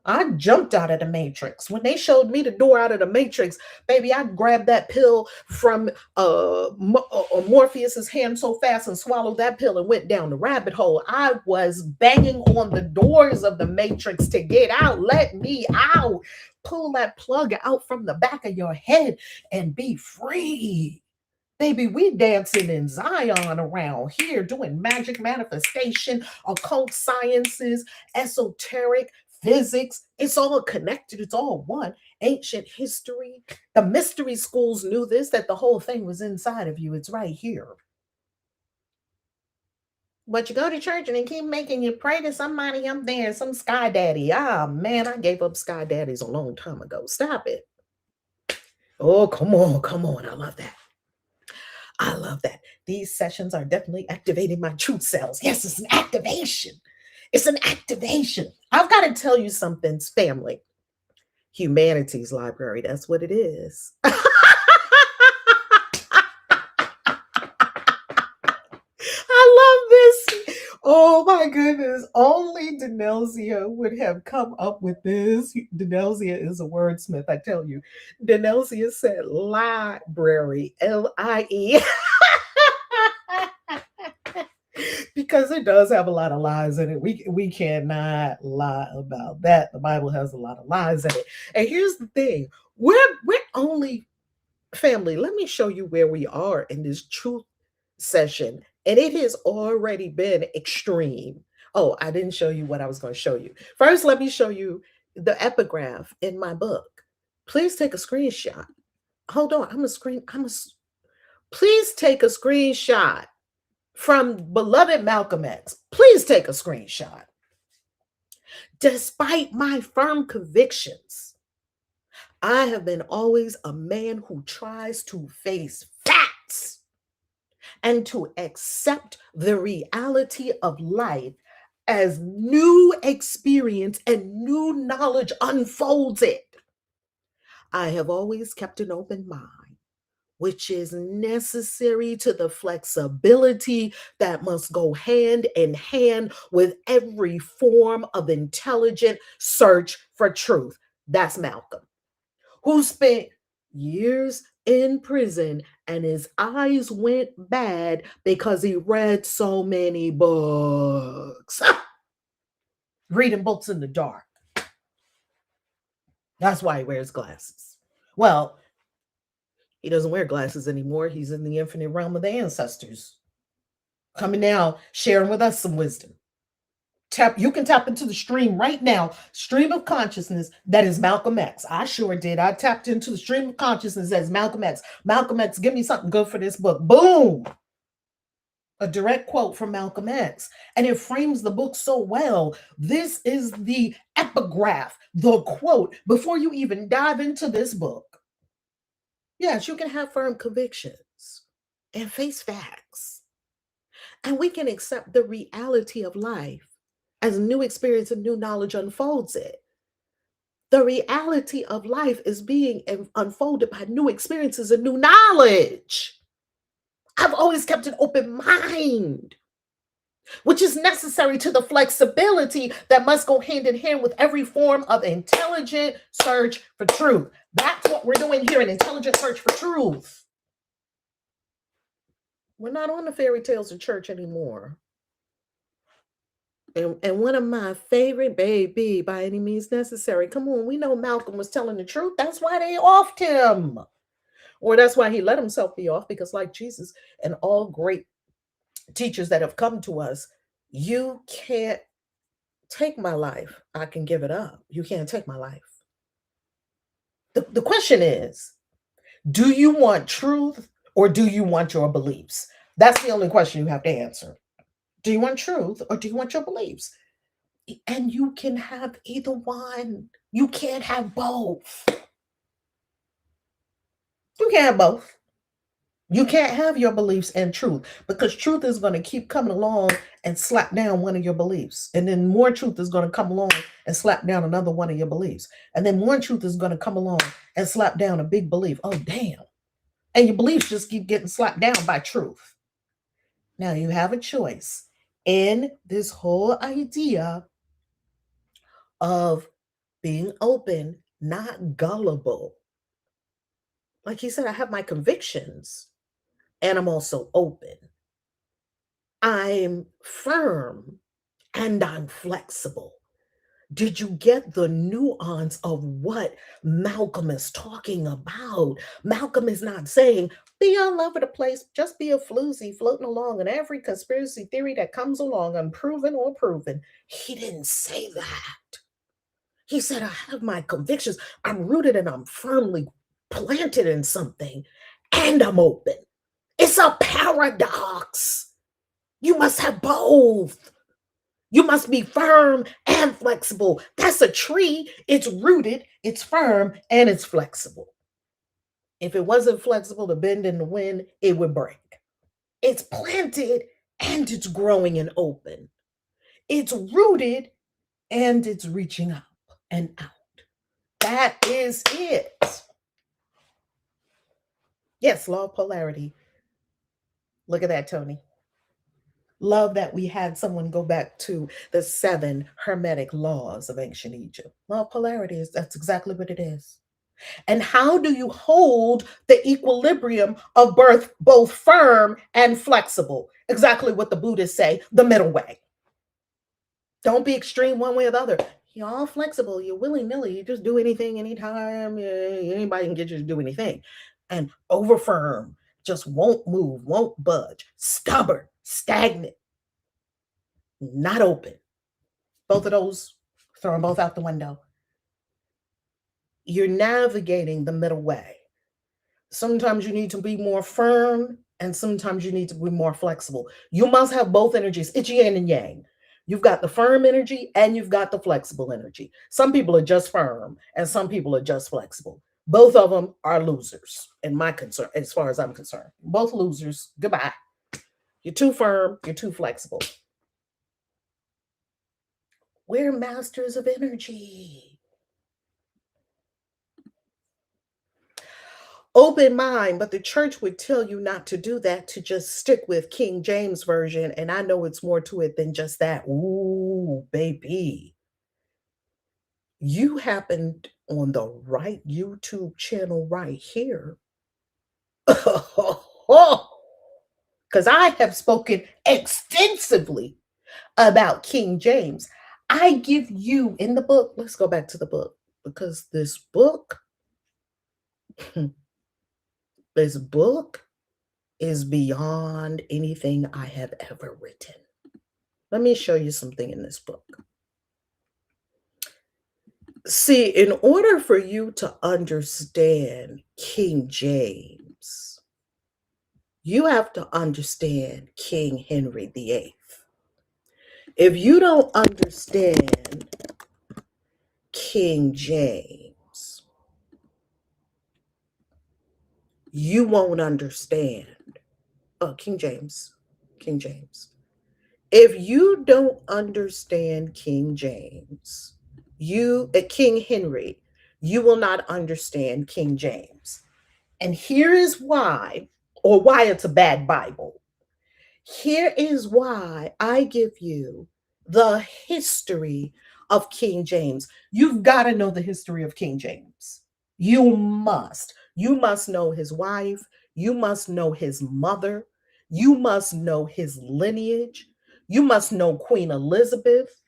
S1: I jumped out of the matrix. When they showed me the door out of the matrix, baby, I grabbed that pill from Morpheus's hand so fast and swallowed that pill and went down the rabbit hole. I was banging on the doors of the matrix to get out. Let me out. Pull that plug out from the back of your head and be free. Baby, we dancing in Zion around here, doing magic manifestation, occult sciences, esoteric physics. It's all connected. It's all one. Ancient history. The mystery schools knew this, that the whole thing was inside of you. It's right here. But you go to church and they keep making you pray to somebody up there, some sky daddy. Ah, man, I gave up sky daddies a long time ago. Stop it. Oh, come on, come on. I love that. I love that. These sessions are definitely activating my truth cells. Yes, it's an activation. It's an activation. I've got to tell you something, family. Humanities library, that's what it is. I love this. Oh my goodness. Only Denelzia would have come up with this. Denelzia is a wordsmith, I tell you. Denelzia said library, Lie. Because it does have a lot of lies in it. We cannot lie about that. The Bible has a lot of lies in it. And here's the thing: we're only family. Let me show you where we are in this truth session, and it has already been extreme. Oh, I didn't show you what I was going to show you. First, let me show you the epigraph in my book. Please take a screenshot. Hold on, I'm a screen. Please take a screenshot from beloved Malcolm X. Please take a screenshot. Despite my firm convictions, I have been always a man who tries to face facts and to accept the reality of life as new experience and new knowledge unfolds it. I have always kept an open mind, which is necessary to the flexibility that must go hand in hand with every form of intelligent search for truth. That's Malcolm, who spent years in prison and his eyes went bad because he read so many books. Reading books in the dark. That's why he wears glasses. Well, he doesn't wear glasses anymore. He's in the infinite realm of the ancestors. Coming now, sharing with us some wisdom. You can tap into the stream right now, stream of consciousness that is Malcolm X. I sure did. I tapped into the stream of consciousness that is Malcolm X. Malcolm X, give me something good for this book. Boom. A direct quote from Malcolm X. And it frames the book so well. This is the epigraph, the quote, before you even dive into this book. Yes, you can have firm convictions and face facts. And we can accept the reality of life as new experience and new knowledge unfolds it. The reality of life is being unfolded by new experiences and new knowledge. I've always kept an open mind, which is necessary to the flexibility that must go hand in hand with every form of intelligent search for truth. That's what we're doing here, an intelligent search for truth. We're not on the fairy tales of church anymore. And one of my favorite, baby, by any means necessary. Come on, we know Malcolm was telling the truth. That's why they offed him. Or that's why he let himself be off, because like Jesus and all great teachers that have come to us, you can't take my life. I can give it up. You can't take my life. The question is, do you want truth or do you want your beliefs? That's the only question you have to answer. Do you want truth or do you want your beliefs? And you can have either one. You can't have both. You can't have both. You can't have your beliefs and truth, because truth is going to keep coming along and slap down one of your beliefs. And then more truth is going to come along and slap down another one of your beliefs. And then more truth is going to come along and slap down a big belief. Oh, damn. And your beliefs just keep getting slapped down by truth. Now you have a choice in this whole idea of being open, not gullible. Like he said, I have my convictions and I'm also open. I'm firm and I'm flexible. Did you get the nuance of what Malcolm is talking about? Malcolm is not saying, be all over the place, just be a floozy floating along in every conspiracy theory that comes along, unproven or proven. He didn't say that. He said, I have my convictions. I'm rooted and I'm firmly planted in something, and I'm open. It's a paradox. You must have both. You must be firm and flexible. That's a tree. It's rooted, it's firm, and it's flexible. If it wasn't flexible to bend in the wind, it would break. It's planted and it's growing and open. It's rooted and it's reaching up and out. That is it. Yes, law of polarity. Look at that, Tony. Love that we had someone go back to the 7 hermetic laws of ancient Egypt. Law of polarity is that's exactly what it is. And how do you hold the equilibrium of birth, both firm and flexible? Exactly what the Buddhists say, the middle way. Don't be extreme one way or the other. You're all flexible. You're willy-nilly. You just do anything, anytime. Anybody can get you to do anything. And over firm, just won't move, won't budge. Stubborn, stagnant, not open. Both of those, throw them both out the window. You're navigating the middle way. Sometimes you need to be more firm, and sometimes you need to be more flexible. You must have both energies. It's yin and yang. You've got the firm energy and you've got the flexible energy. Some people are just firm and some people are just flexible. Both of them are losers, in my concern, as far as I'm concerned. Both losers. Goodbye. You're too firm, you're too flexible. We're masters of energy. Open mind, but the church would tell you not to do that, to just stick with King James Version. And I know it's more to it than just that. Ooh, baby. You happened on the right YouTube channel right here. Because I have spoken extensively about King James. I give you in the book, let's go back to the book, because this book is beyond anything I have ever written. Let me show you something in this book. See, in order for you to understand King James, you have to understand King Henry VIII. If you don't understand King James, you won't understand King James. If you don't understand King James, King Henry, you will not understand King James. And here is why, or why it's a bad Bible. Here is why I give you the history of King James. You've got to know the history of King James. You must. You must know his wife. You must know his mother. You must know his lineage. You must know Queen Elizabeth.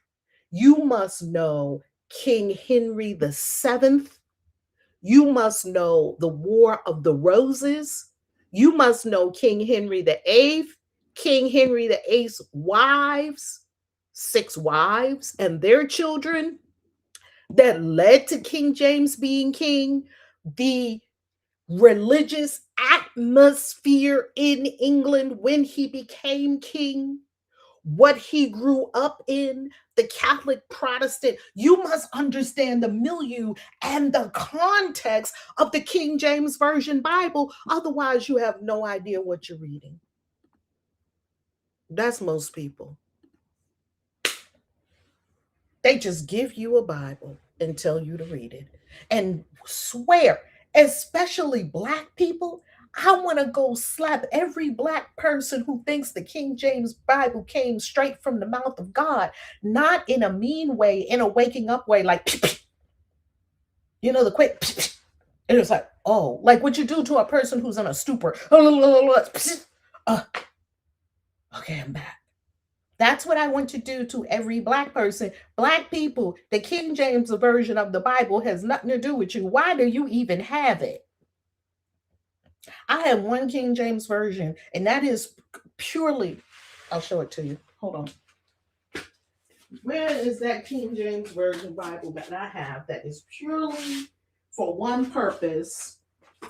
S1: You must know King Henry the Seventh. You must know the War of the Roses. You must know King Henry the Eighth, King Henry the Eighth's wives, six wives, and their children that led to King James being king, the religious atmosphere in England when he became king, what he grew up in, the Catholic Protestant. You must understand the milieu and the context of the King James Version Bible. Otherwise, you have no idea what you're reading. That's most people. They just give you a Bible and tell you to read it and swear, especially Black people. I want to go slap every Black person who thinks the King James Bible came straight from the mouth of God, not in a mean way, in a waking up way, like, the quick, and it's like, oh, like what you do to a person who's in a stupor. Okay, I'm back. That's what I want to do to every Black person. Black people, the King James Version of the Bible has nothing to do with you. Why do you even have it? I have one King James Version, and that is purely, I'll show it to you. Hold on. Where is that King James Version Bible that I have that is purely for one purpose?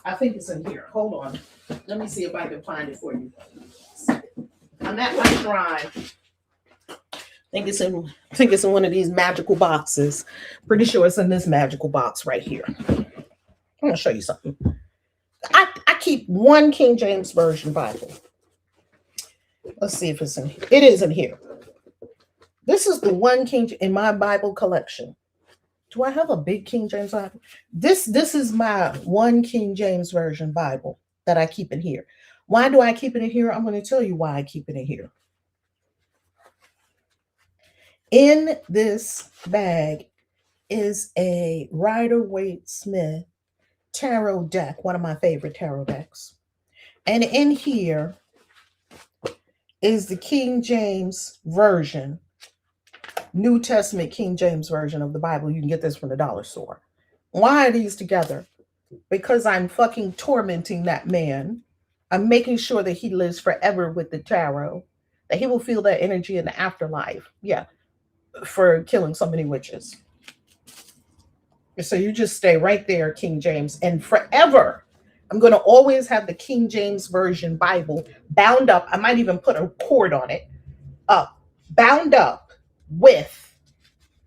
S1: I think it's in here. Hold on. Let me see if I can find it for you. I'm at my shrine. I think it's in one of these magical boxes. Pretty sure it's in this magical box right here. I'm gonna show you something. I keep one King James Version Bible. Let's see if it's in here. It is in here. This is the one King in my Bible collection. Do I have a big King James Bible? This is my one King James Version Bible that I keep in here. Why do I keep it in here? I'm going to tell you why I keep it in here. In this bag is a Rider-Waite-Smith tarot deck, one of my favorite tarot decks. And in here is the King James Version, New Testament King James Version of the Bible. You can get this from the dollar store. Why are these together? Because I'm fucking tormenting that man. I'm making sure that he lives forever with the tarot, that he will feel that energy in the afterlife. Yeah, for killing so many witches. So you just stay right there, King James, and forever. I'm going to always have the King James Version Bible bound up. I might even put a cord on it, bound up with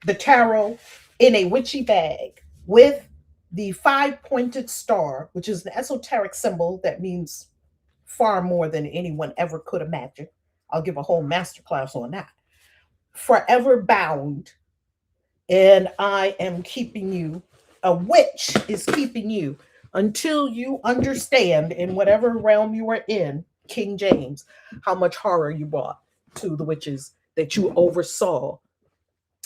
S1: the tarot in a witchy bag with the 5-pointed star, which is the esoteric symbol that means far more than anyone ever could imagine. I'll give a whole masterclass on that. Forever bound. And I am keeping you, a witch is keeping you until you understand, in whatever realm you are in, King James, how much horror you brought to the witches that you oversaw,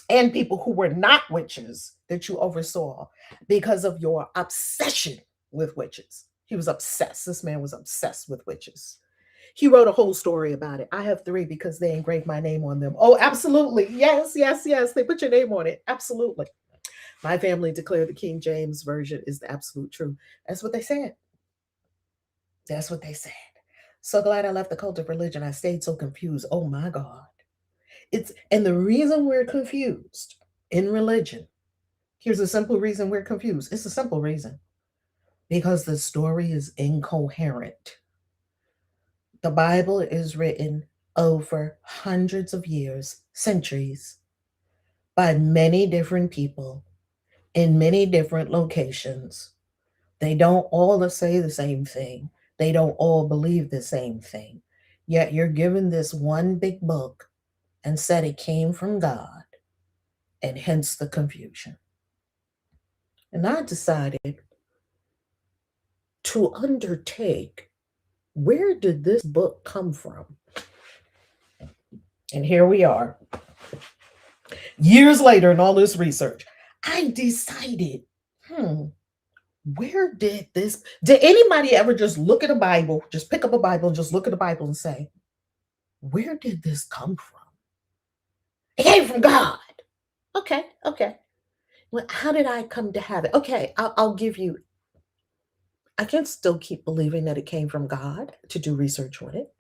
S1: and people who were not witches that you oversaw because of your obsession with witches. He was obsessed. This man was obsessed with witches. He wrote a whole story about it. I have 3 because they engraved my name on them. Oh, absolutely. Yes, yes, yes. They put your name on it. Absolutely. My family declared the King James Version is the absolute truth. That's what they said. That's what they said. So glad I left the cult of religion. I stayed so confused. Oh my God. And the reason we're confused in religion, here's a simple reason we're confused. It's a simple reason. Because the story is incoherent. The Bible is written over hundreds of years, centuries, by many different people in many different locations. They don't all say the same thing. They don't all believe the same thing. Yet you're given this one big book and said it came from God, and hence the confusion. And I decided to undertake, where did this book come from? And here we are, years later, in all this research, I decided, where did anybody ever just look at a Bible, just pick up a Bible and just look at the Bible and say, where did this come from? It came from God. Okay. Well, how did I come to have it? Okay, I'll give you, I can still keep believing that it came from God to do research on it.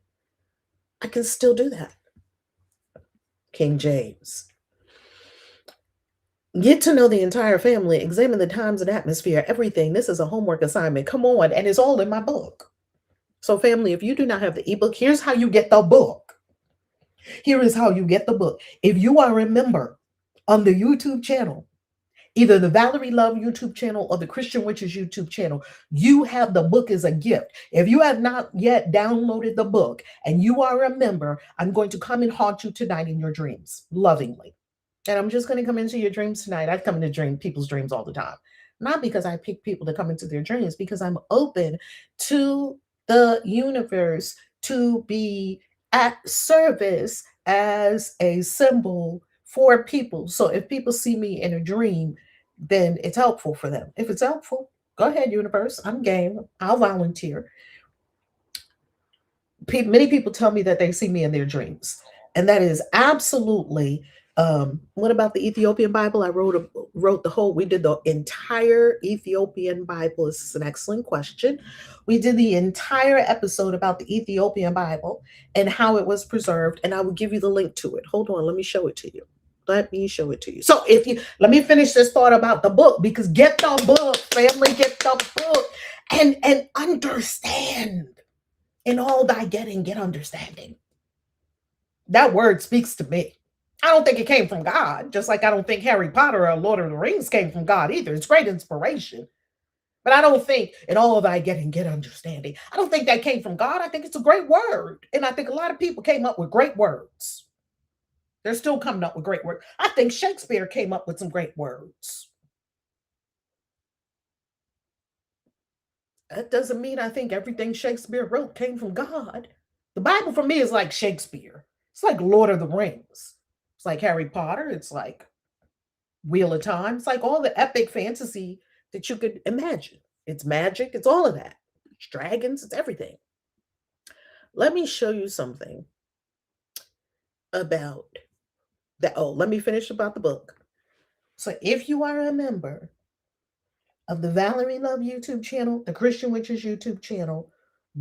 S1: I can still do that. King James. Get to know the entire family, examine the times and atmosphere, everything. This is a homework assignment. Come on. And it's all in my book. So, family, if you do not have the ebook, here's how you get the book. Here is how you get the book. If you are a member on the YouTube channel, either the Valerie Love YouTube channel or the Christian Witches YouTube channel, you have the book as a gift. If you have not yet downloaded the book and you are a member, I'm going to come and haunt you tonight in your dreams, lovingly. And I'm just going to come into your dreams tonight. I come into people's dreams all the time. Not because I pick people to come into their dreams, because I'm open to the universe to be at service as a symbol for people. So if people see me in a dream, then it's helpful for them. If it's helpful, go ahead, universe. I'm game. I'll volunteer. Many people tell me that they see me in their dreams. And that is absolutely. What about the Ethiopian Bible? I wrote the whole, we did the entire Ethiopian Bible. This is an excellent question. We did the entire episode about the Ethiopian Bible and how it was preserved. And I will give you the link to it. Hold on, let me show it to you. Let me show it to you. So let me finish this thought about the book, because get the book, family, get the book and understand. In all thy getting, get understanding. That word speaks to me. I don't think it came from God, just like I don't think Harry Potter or Lord of the Rings came from God either. It's great inspiration. But I don't think in all thy getting, get understanding. I don't think that came from God. I think it's a great word. And I think a lot of people came up with great words. They're still coming up with great words. I think Shakespeare came up with some great words. That doesn't mean I think everything Shakespeare wrote came from God. The Bible for me is like Shakespeare. It's like Lord of the Rings. It's like Harry Potter. It's like Wheel of Time. It's like all the epic fantasy that you could imagine. It's magic. It's all of that. It's dragons. It's everything. Let me show you something about that. Oh, let me finish about the book. So if you are a member of the Valerie Love YouTube channel, the Christian Witches YouTube channel,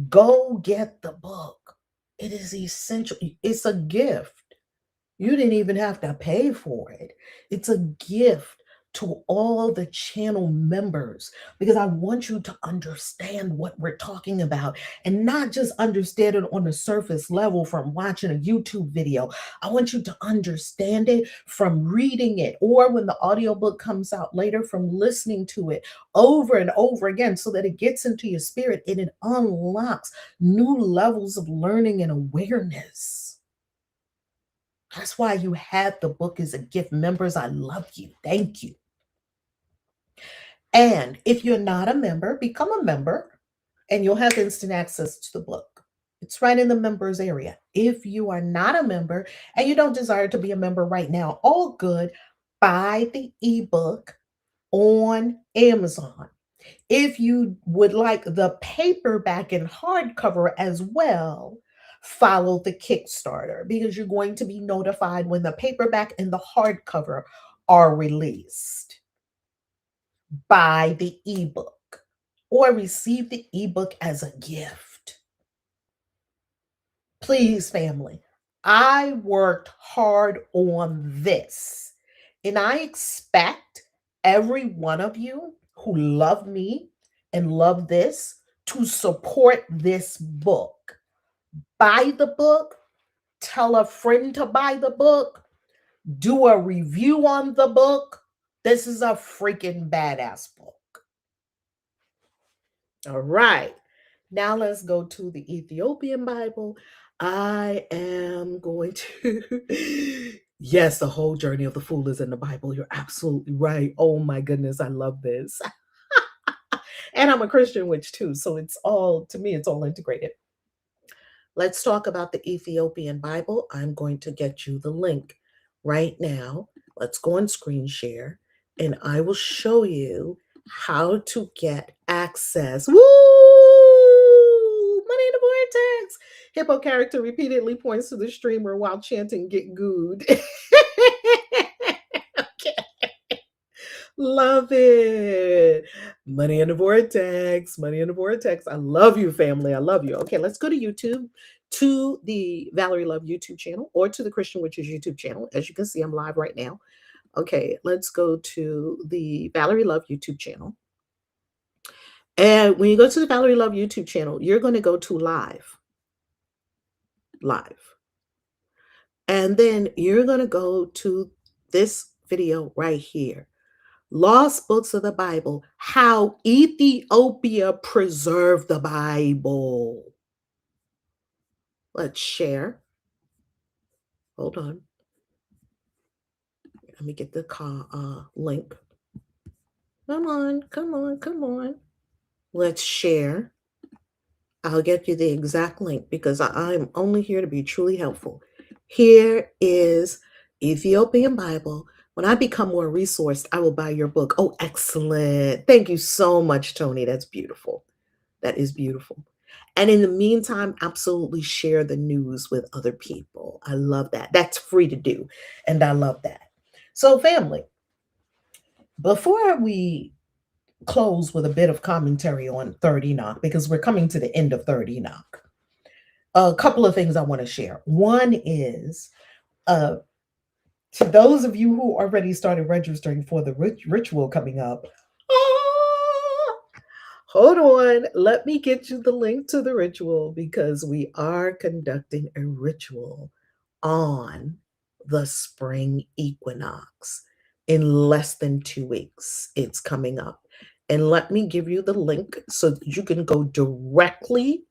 S1: go get the book. It is essential. It's a gift. You didn't even have to pay for it. It's a gift to all the channel members, because I want you to understand what we're talking about and not just understand it on the surface level from watching a YouTube video. I want you to understand it from reading it, or when the audiobook comes out later, from listening to it over and over again, so that it gets into your spirit and it unlocks new levels of learning and awareness. That's why you have the book as a gift. Members, I love you. Thank you. And if you're not a member, become a member and you'll have instant access to the book. It's right in the members area. If you are not a member and you don't desire to be a member right now, all good, buy the ebook on Amazon. If you would like the paperback and hardcover as well, follow the Kickstarter, because you're going to be notified when the paperback and the hardcover are released. Buy the ebook or receive the ebook as a gift. Please, family, I worked hard on this, and I expect every one of you who love me and love this to support this book. Buy the book, tell a friend to buy the book, do a review on the book. This is a freaking badass book. All right. Now let's go to the Ethiopian Bible. I am going to. Yes, the whole journey of the fool is in the Bible. You're absolutely right. Oh my goodness, I love this. And I'm a Christian witch too, so it's all, to me, it's all integrated. Let's talk about the Ethiopian Bible. I'm going to get you the link right now. Let's go on screen share and I will show you how to get access. Woo! Money in the vortex. Hippo character repeatedly points to the streamer while chanting "Get Good." Love it. Money in the vortex. Money in the vortex. I love you, family. I love you. Okay, let's go to YouTube, to the Valerie Love YouTube channel or to the Christian Witches YouTube channel. As you can see, I'm live right now. Okay, let's go to the Valerie Love YouTube channel. And when you go to the Valerie Love YouTube channel, you're going to go to live. Live. And then you're going to go to this video right here. Lost Books of the Bible, How Ethiopia Preserved the Bible. Let's share. Hold on. Let me get the link. Come on, come on, come on. Let's share. I'll get you the exact link because I'm only here to be truly helpful. Here is Ethiopian Bible. When I become more resourced, I will buy your book. Oh, excellent. Thank you so much, Tony. That's beautiful. That is beautiful. And in the meantime, absolutely share the news with other people. I love that. That's free to do. And I love that. So, family, before we close with a bit of commentary on 3rd Enoch, because we're coming to the end of 3rd Enoch, a couple of things I want to share. One is, to those of you who already started registering for the ritual coming up, hold on, let me get you the link to the ritual because we are conducting a ritual on the spring equinox in less than 2 weeks. It's coming up. And let me give you the link so that you can go directly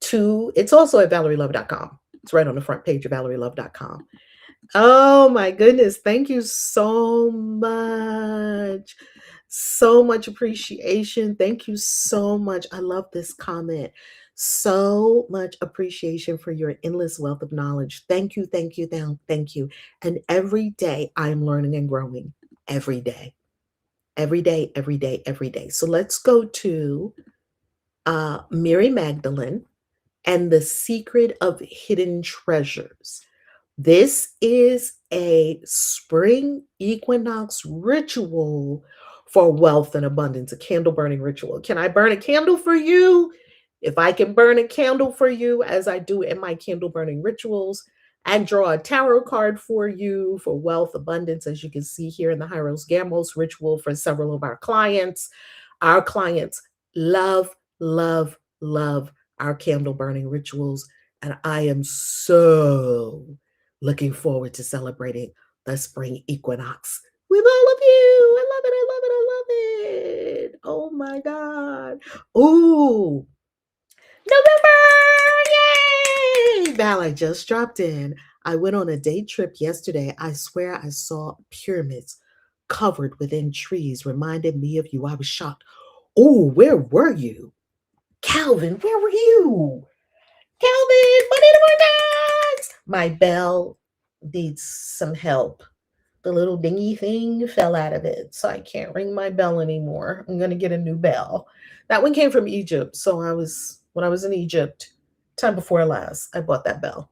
S1: to, it's also at valerielove.com. It's right on the front page of valerielove.com. Oh my goodness. Thank you so much. So much appreciation. Thank you so much. I love this comment. So much appreciation for your endless wealth of knowledge. Thank you, thank you, thank you. And every day I'm learning and growing. Every day. Every day, every day, every day. So let's go to Mary Magdalene and the Secret of Hidden Treasures. This is a spring equinox ritual for wealth and abundance, a candle burning ritual. Can I burn a candle for you? If I can burn a candle for you, as I do in my candle burning rituals, and draw a tarot card for you for wealth, abundance, as you can see here in the Hyros Gamos ritual for several of our clients. Our clients love, love, love our candle burning rituals. And I am so looking forward to celebrating the spring equinox with all of you. I love it. I love it. I love it. Oh my God. Ooh, November! Yay! Val, I just dropped in. I went on a day trip yesterday. I swear I saw pyramids covered within trees, reminded me of you. I was shocked. Oh, where were you? Calvin, where were you? Calvin, money in the vortex! My bell needs some help. The little dingy thing fell out of it, so I can't ring my bell anymore. I'm gonna get a new bell. That one came from Egypt, so when I was in Egypt, time before last, I bought that bell.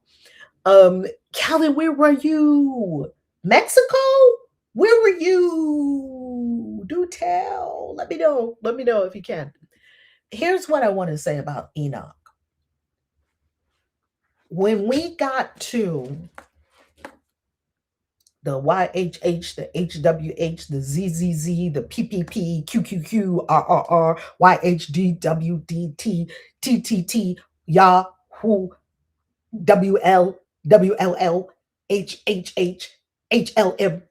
S1: Calvin, where were you? Mexico? Where were you? Do tell. Let me know. Let me know if you can. Here's what I want to say about Enoch. When we got to the YHH, the HWH, the ZZZ, the PPP, QQQ, RRR, YHD, WDT, TTT, Yahoo, WL, WLL, HHH, HLM,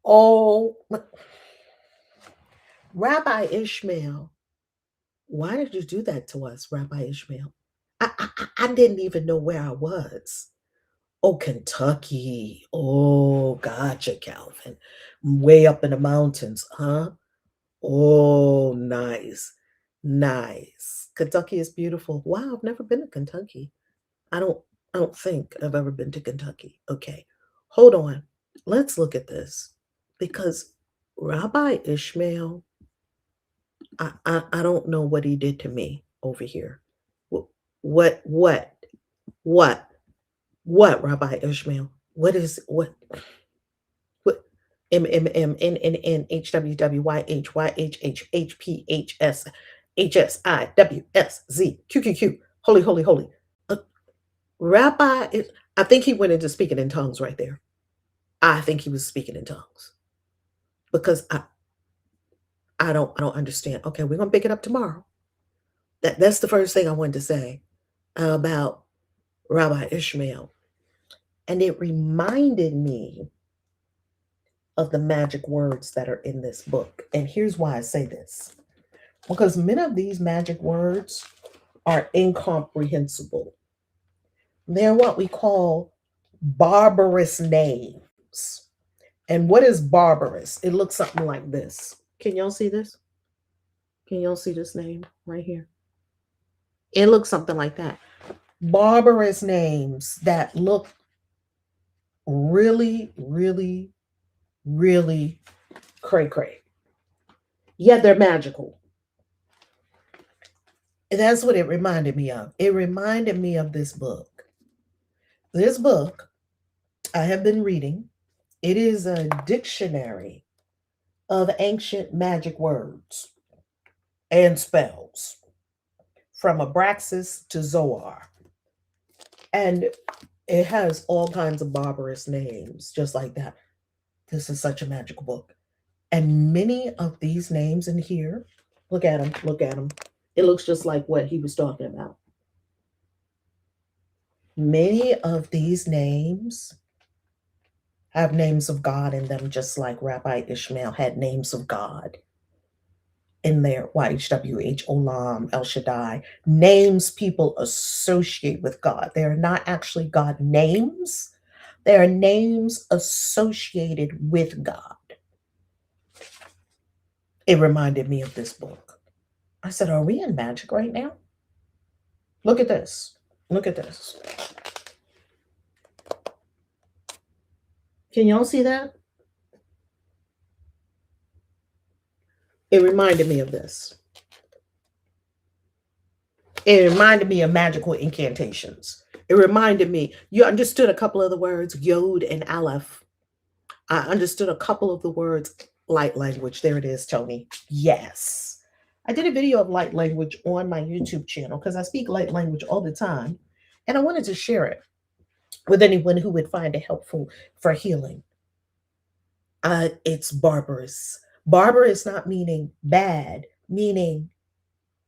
S1: all. Rabbi Ishmael, why did you do that to us, Rabbi Ishmael? I didn't even know where I was. Oh, Kentucky. Oh, gotcha, Calvin. Way up in the mountains, huh? Oh, nice. Nice. Kentucky is beautiful. Wow, I've never been to Kentucky. I don't I don't think I've ever been to Kentucky. Okay. Hold on. Let's look at this. Because Rabbi Ishmael, I don't know what he did to me over here. What what what what Rabbi Ishmael? What is what MMMNNNHWWYHYHHHPHS holy. Uh, Rabbi is, I think he went into speaking in tongues right there. I think he was speaking in tongues because I don't understand. Okay, we're gonna pick it up tomorrow. That's the first thing I wanted to say about Rabbi Ishmael. And it reminded me of the magic words that are in this book. And here's why I say this. Because many of these magic words are incomprehensible. They're what we call barbarous names. And what is barbarous? It looks something like this. Can y'all see this? Can y'all see this name right here? It looks something like that. Barbarous names that look really, really, really cray. Yeah, they're magical. And that's what it reminded me of. It reminded me of this book. This book I have been reading. It is a dictionary of ancient magic words and spells from Abraxas to Zoar. And it has all kinds of barbarous names, just like that. This is such a magical book. And many of these names in here, look at them. It looks just like what he was talking about. Many of these names have names of God in them, just like Rabbi Ishmael had names of God in there. YHWH, Olam, El Shaddai, names people associate with God. They are not actually God names, they are names associated with God. It reminded me of this book. I said, are we in magic right now? Look at this. Look at this. Can y'all see that? It reminded me of this. It reminded me of magical incantations. It reminded me, you understood a couple of the words, Yod and Aleph. I understood a couple of the words, light language. There it is, Tony. Yes. I did a video of light language on my YouTube channel because I speak light language all the time. And I wanted to share it with anyone who would find it helpful for healing. It's barbarous. Barbarous not meaning bad, meaning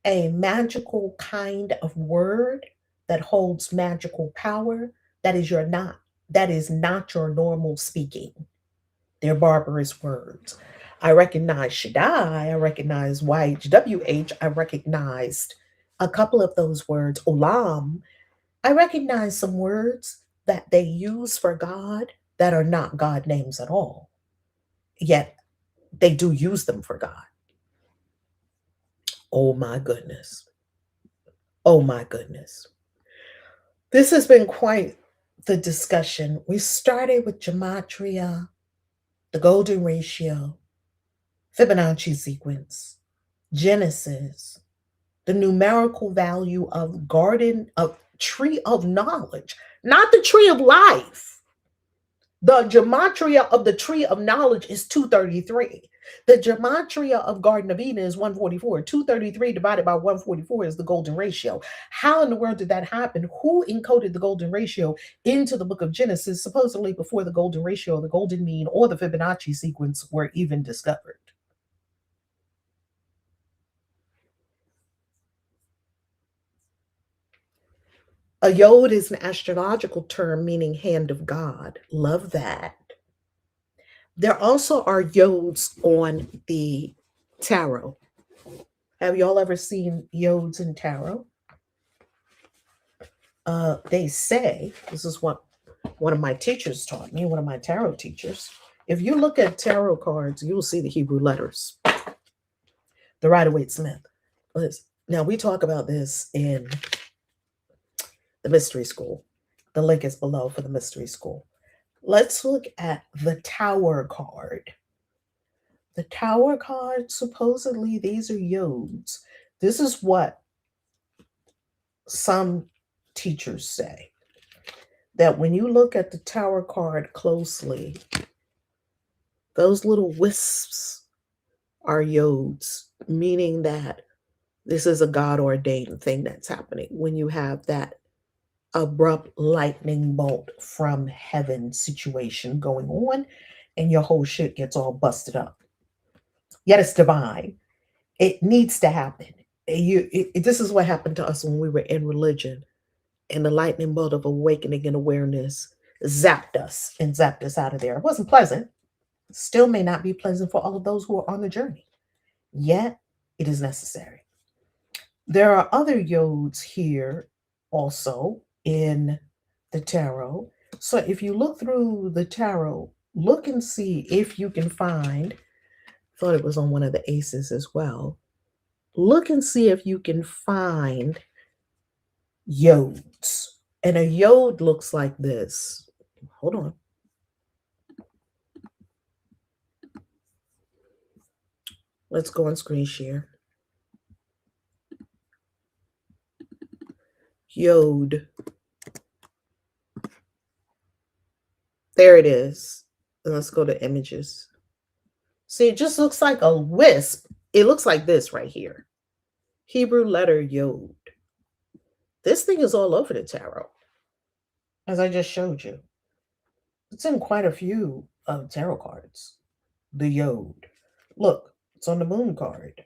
S1: a magical kind of word that holds magical power that is not your normal speaking. They're barbarous words. I recognize Shaddai, I recognize YHWH, I recognized a couple of those words, Olam. I recognize some words that they use for God that are not God names at all. Yet they do use them for God. Oh my goodness. Oh my goodness. This has been quite the discussion. We started with Gemmatria, the golden ratio, Fibonacci sequence, Genesis, the numerical value of tree of knowledge, not the tree of life. The gematria of the tree of knowledge is 233. The gematria of Garden of Eden is 144. 233 divided by 144 is the golden ratio. How in the world did that happen? Who encoded the golden ratio into the book of Genesis, supposedly before the golden ratio, the golden mean, or the Fibonacci sequence were even discovered? A yod is an astrological term meaning hand of God. Love that. There also are yods on the tarot. Have y'all ever seen yods in tarot? They say, this is what one of my teachers taught me, one of my tarot teachers. If you look at tarot cards, you will see the Hebrew letters, the Rider-Waite Smith. Now, we talk about this in the mystery school. The link is below for the mystery school. Let's look at the Tower card. The Tower card, supposedly, these are yods. This is what some teachers say, that when you look at the Tower card closely, those little wisps are yods, meaning that this is a God-ordained thing that's happening when you have that abrupt lightning bolt from heaven situation going on and your whole shit gets all busted up. Yet it's divine. It needs to happen. This is what happened to us when we were in religion, and the lightning bolt of awakening and awareness zapped us and zapped us out of there. It wasn't pleasant. Still may not be pleasant for all of those who are on the journey. Yet it is necessary. There are other yods here also in the tarot. So if you look through the tarot, look and see if you can find, thought it was on one of the aces as well. Look and see if you can find yods. And a yod looks like this. Hold on. Let's go on screen share. Yod. There it is. And let's go to images. See, it just looks like a wisp. It looks like this right here. Hebrew letter yod. This thing is all over the tarot, as I just showed you. It's in quite a few tarot cards. The yod. Look, it's on the moon card.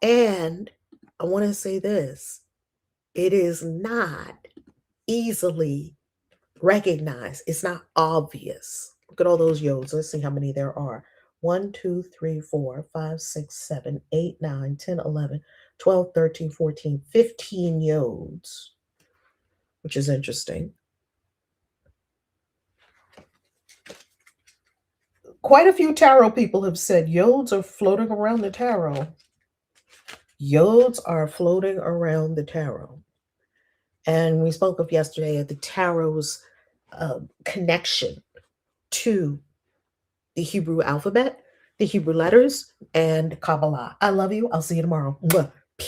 S1: And I want to say this. It is not easily recognized. It's not obvious. Look at all those yods. Let's see how many there are. 1, 2, 3, 4, 5, 6, 7, 8, 9, 10, 11, 12, 13, 14, 15 yods, which is interesting. Quite a few tarot people have said yods are floating around the tarot. Yods are floating around the tarot. And we spoke of yesterday at the tarot's connection to the Hebrew alphabet, the Hebrew letters, and Kabbalah. I love you. I'll see you tomorrow. Mwah.